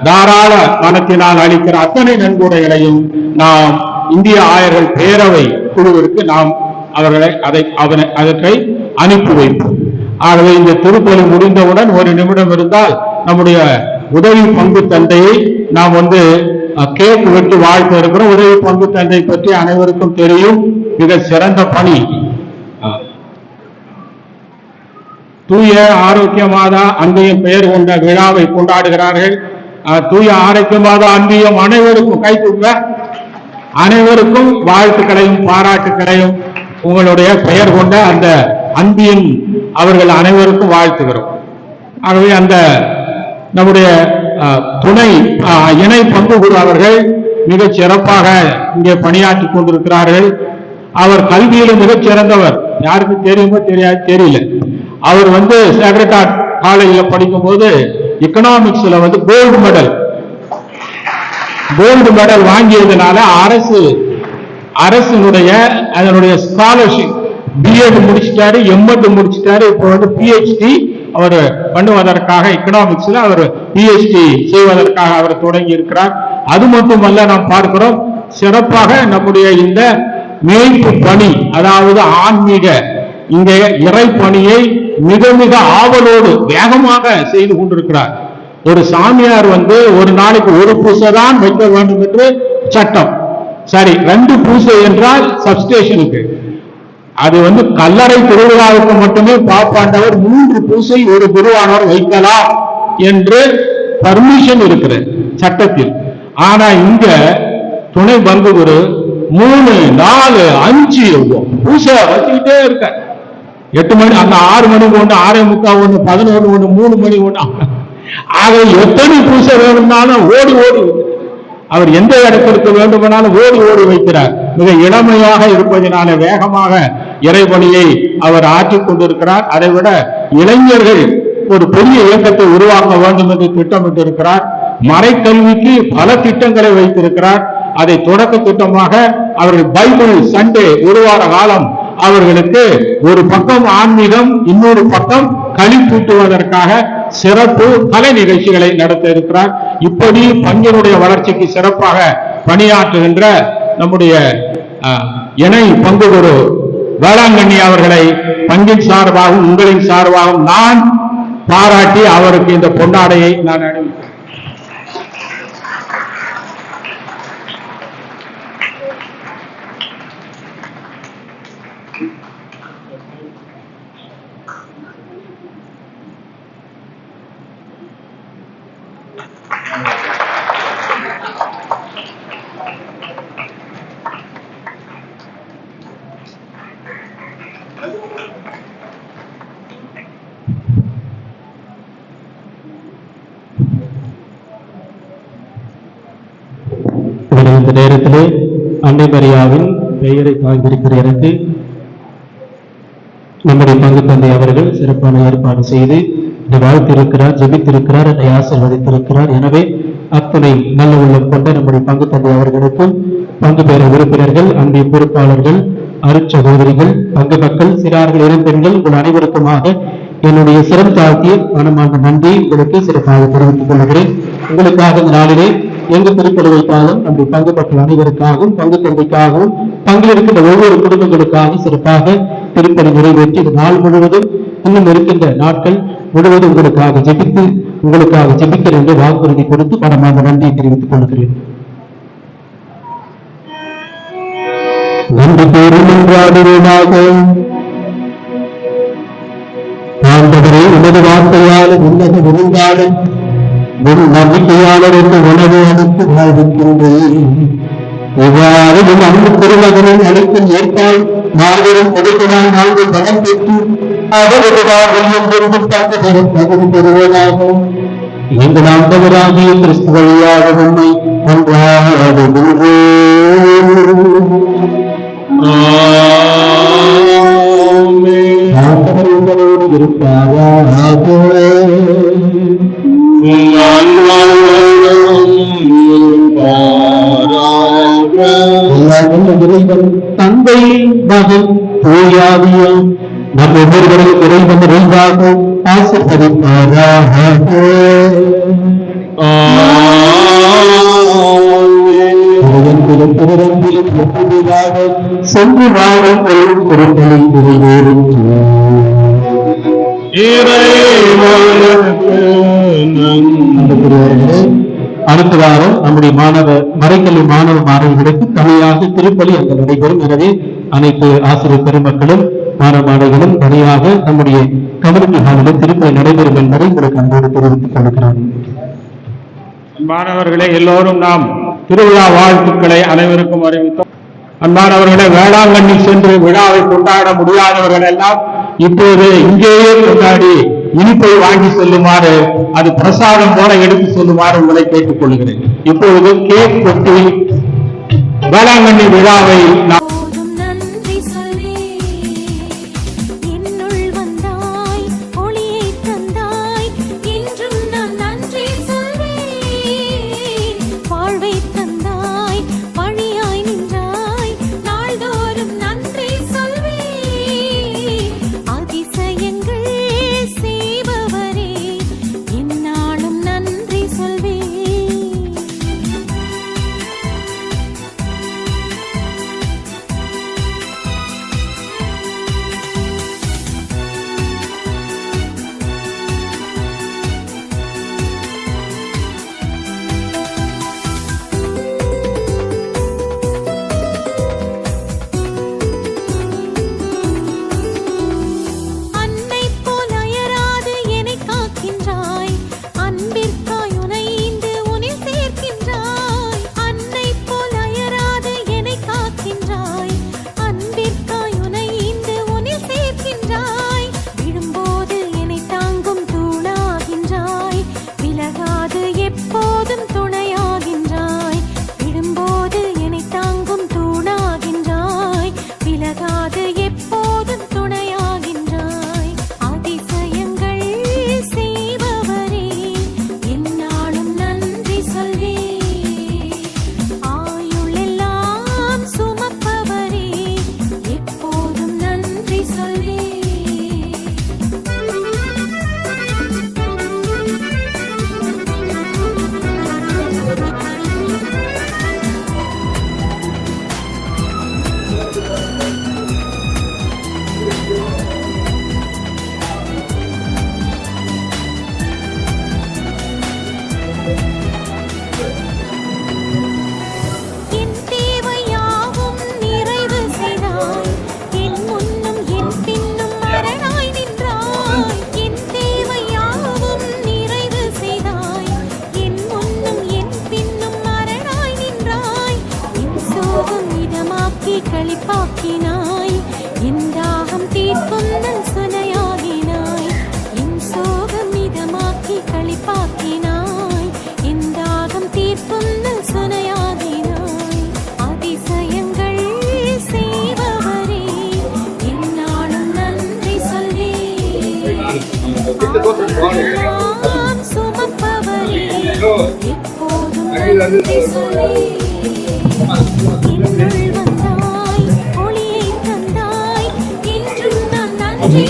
தாராள மனத்தினால் அளிக்கிற அத்தனை நன்கொடைகளையும் நாம் இந்திய ஆயர்கள் பேரவை குழுவிற்கு நாம் அவற்றை அனுப்பி வைப்போம். ஆகவே இந்த திருப்பலி முடிந்தவுடன் ஒரு நிமிடம் இருந்தால் நம்முடைய உதவி பங்கு தந்தையை நாம் கேக் வெட்டி வாழ்த்து இருக்கிறோம். உதவி பங்கு தந்தை பற்றி அனைவருக்கும் தெரியும், மிக சிறந்த பணி. தூய ஆரோக்கிய மாதா அன்பியம் பெயர் கொண்ட விழாவை கொண்டாடுகிறார்கள். தூய ஆரோக்கிய மாதா அன்பியம் அனைவருக்கும் கை தூக்க, அனைவருக்கும் வாழ்த்துக்களையும் பாராட்டுக்களையும் உங்களுடைய பெயர் கொண்ட அந்த அன்பியம் அவர்கள் அனைவருக்கும் வாழ்த்துகிறோம். ஆகவே அந்த நம்முடைய துணை இணை பங்கு குரு அவர்கள் மிகச் சிறப்பாக இங்கே பணியாற்றி கொண்டிருக்கிறார்கள். அவர் கல்வியில மிகச் சிறந்தவர். யாருக்கு தெரியுமோ தெரியல. அவர் சேக்ரட் ஹார்ட் காலேஜில் படிக்கும் போது எக்கனாமிக்ஸ்ல கோல்டு மெடல் வாங்கியதுனால அரசினுடைய அதனுடைய ஸ்காலர்ஷிப் பிஎட் முடிச்சிட்டாரு, எம்எட் முடிச்சிட்டாரு. இப்போ பிஹெச்டி அவர் பண்ணுவதற்காக எக்கனாமிக்ஸ்ல அவர் பிஹெச்டி செய்வதற்காக அவர் தொடங்கி இருக்கிறார். அது மட்டுமல்ல, நாம் பார்க்கிறோம் சிறப்பாக நம்முடைய இந்த மேய்ப்பு பணி, அதாவது ஆன்மீக இந்த இறை பணியை மிக மிக ஆவலோடு வேகமாக செய்து கொண்டிருக்கிறார். ஒரு சாமியார் ஒரு நாளைக்கு ஒரு பூசை தான் வைக்க வேண்டும் என்று சட்டம். சரி, 2 பூசை என்றால் சப்ஸ்டேஷனுக்கு, அது கல்லறை திருவிழாவுக்கு மட்டுமே பாப்பாண்டவர் 3 பூசை ஒரு குருவானவர் வைக்கலாம் என்று பர்மிஷன் இருக்கிறது சட்டத்தில். ஆனா இங்க துணை பங்கு குரு 3, 4, 5 பூசை வச்சுக்கிட்டே இருக்க. 8 மணி, அந்த 6 மணிக்கு ஒண்ணு, 6:45 ஒண்ணு, 11 ஒண்ணு, 3 மணி ஒண்ணு. ஆக எத்தனை பூசை வேணும்னாலும் ஓடி அவர் எந்த இடத்திற்கு வேண்டுமானாலும் ஓடி வைக்கிறார். மிக இளமையாக இருப்பதனால வேகமாக இறைபணியை அவர் ஆற்றிக் கொண்டிருக்கிறார். அதைவிட இளைஞர்கள் ஒரு பெரிய இயக்கத்தை உருவாக்க வேண்டும் என்று திட்டமிட்டிருக்கிறார். மறைக்கல்விக்கு பல திட்டங்களை வைத்திருக்கிறார். அதை தொடக்க திட்டமாக அவர்கள் பைபிள் சண்டே ஒரு வார காலம் அவர்களுக்கு ஒரு பக்கம் ஆன்மீகம், இன்னொரு பக்கம் களி கூட்டுவதற்காக சிறப்பு கலை நிகழ்ச்சிகளை நடத்த இருக்கிறார். இப்படி பங்கினுடைய வளர்ச்சிக்கு சிறப்பாக பணியாற்றுகின்ற நம்முடைய இணை பங்கு குரு வேளாங்கண்ணி அவர்களை பங்கின் சார்பாகவும் உங்களின் சார்பாகவும் நான் பாராட்டி அவருக்கு இந்த பொன்னாடையை நான் அணிவிக்கிறேன். இந்த நேரத்திலே அன்னை மரியாவின் பெயரை தாங்கியிருக்கிற எனக்கு நம்முடைய பங்கு தந்தை அவர்கள் சிறப்பான ஏற்பாடு செய்து வாழ்த்திருக்கிறார், ஜெபித்திருக்கிறார், என்னை ஆசீர்வதித்திருக்கிறார். எனவே அத்தனை நல்ல உள்ளம் கொண்ட நம்முடைய பங்கு தந்தை அவர்களுக்கும் பங்கு பெற உறுப்பினர்கள், அன்பிய பொறுப்பாளர்கள், அருட்சகோதரிகள், பங்கு மக்கள், சிறார்கள், இளம்பெண்கள், உங்கள் அனைவருக்குமாக என்னுடைய சிறம் தாழ்த்திய மனமார்ந்த நன்றி உங்களுக்கு சிறப்பாக தெரிவித்துக் கொள்கிறேன். உங்களுக்காக இந்த நாளிலே எங்கு திருப்பலி வைத்தாலும் நம்முடைய பங்கு மக்கள் அனைவருக்காகவும் பங்கு தந்தைக்காகவும் பங்கில் இருக்கின்ற ஒவ்வொரு குடும்பங்களுக்காக சிறப்பாக திருப்பலி நிறைவேற்றி இந்த நாள் முழுவதும் இன்னும் இருக்கின்ற நாட்கள் முழுவதும் உங்களுக்காக ஜெபிக்கிறேன் என்று வாக்குறுதி கொடுத்து மனமார்ந்த நன்றியை தெரிவித்துக் கொள்கிறேன். நன்றி கூறுகின்றாடுவதாக. ஆண்டவரே, உமது வார்த்தையாலும் உன்னத விருந்தாலும் உன் நம்பிக்கையாளருக்கு உணவு அளித்து வாழ்கின்றேன். இவ்வாறு உன் அன்பு திருமகனின் அழைப்பில் ஏற்பால் நால்வரும் கொடுக்கிறான் நாங்கள் பணம் பெற்று அவரது வாழ்வில் என்றென்றும் தங்குதலும் தகுதி பெறுவதாகவும் எங்கள் ஆண்டவராகிய கிறிஸ்து வழியாக உண்மை கொண்டாடுகின்றோம். ஆண்டவர் உங்களோடு இருப்பாராக. இறைவன் தந்தை மகன் தூயாவியாம் நம் ஒவ்வொருவரும் இறைவன் நிறைவாக ஆசீர்வதிப்பாராக. சென்று வாழும் பொருட்களை நிறைவேறும் அடுத்த வாரம் நம்முடைய மறைக்கல்வி மாணவ மாணவிகளுக்கு தனியாக திருப்பலி அங்கு நடைபெறும். எனவே அனைத்து ஆசிரியர் பெருமக்களும் மாணவ மாணவிகளும் தனியாக நம்முடைய கம்யூனிட்டி ஹாலில் திருப்பலி நடைபெறும் என்பதை உங்களுக்கு அன்போடு தெரிவித்துக் கொள்கிறேன். அன்பானவர்களே, எல்லோரும் நாம் திருவிழா வாழ்த்துக்களை அனைவருக்கும் அறிவித்தோம். அன்பானவர்களே, வேளாங்கண்ணி சென்று விழாவை கொண்டாட முடியாதவர்கள் எல்லாம் இப்போது இங்கேயே கொண்டாடி இனிப்பை வாங்கி செல்லுமாறு, அது பிரசாதம் போல எடுத்து செல்லுமாறு உங்களை கேட்டுக் கொள்கிறேன். இப்பொழுது கேக் கொட்டி வேளாங்கண்ணி விழாவை நாம் களிப்பாக்கினாய், என் தாகம் தீர்க்கும் நல் சுனையாகினாய். என் சோகம் இதமாக்கி களிப்பாக்கினாய், என் தாகம் தீர்க்கும் நல் சுனையாகினாய். அதிசயங்கள் செய்பவரே, என்னாலும் நன்றி சொல்வேன். ஆம் சுமப்பவரே, எப்போதும் நன்றி சொல்வேன். என்னுள் வந்தாய், ஒளியை தந்தாய், என்றும் நான் நன்றி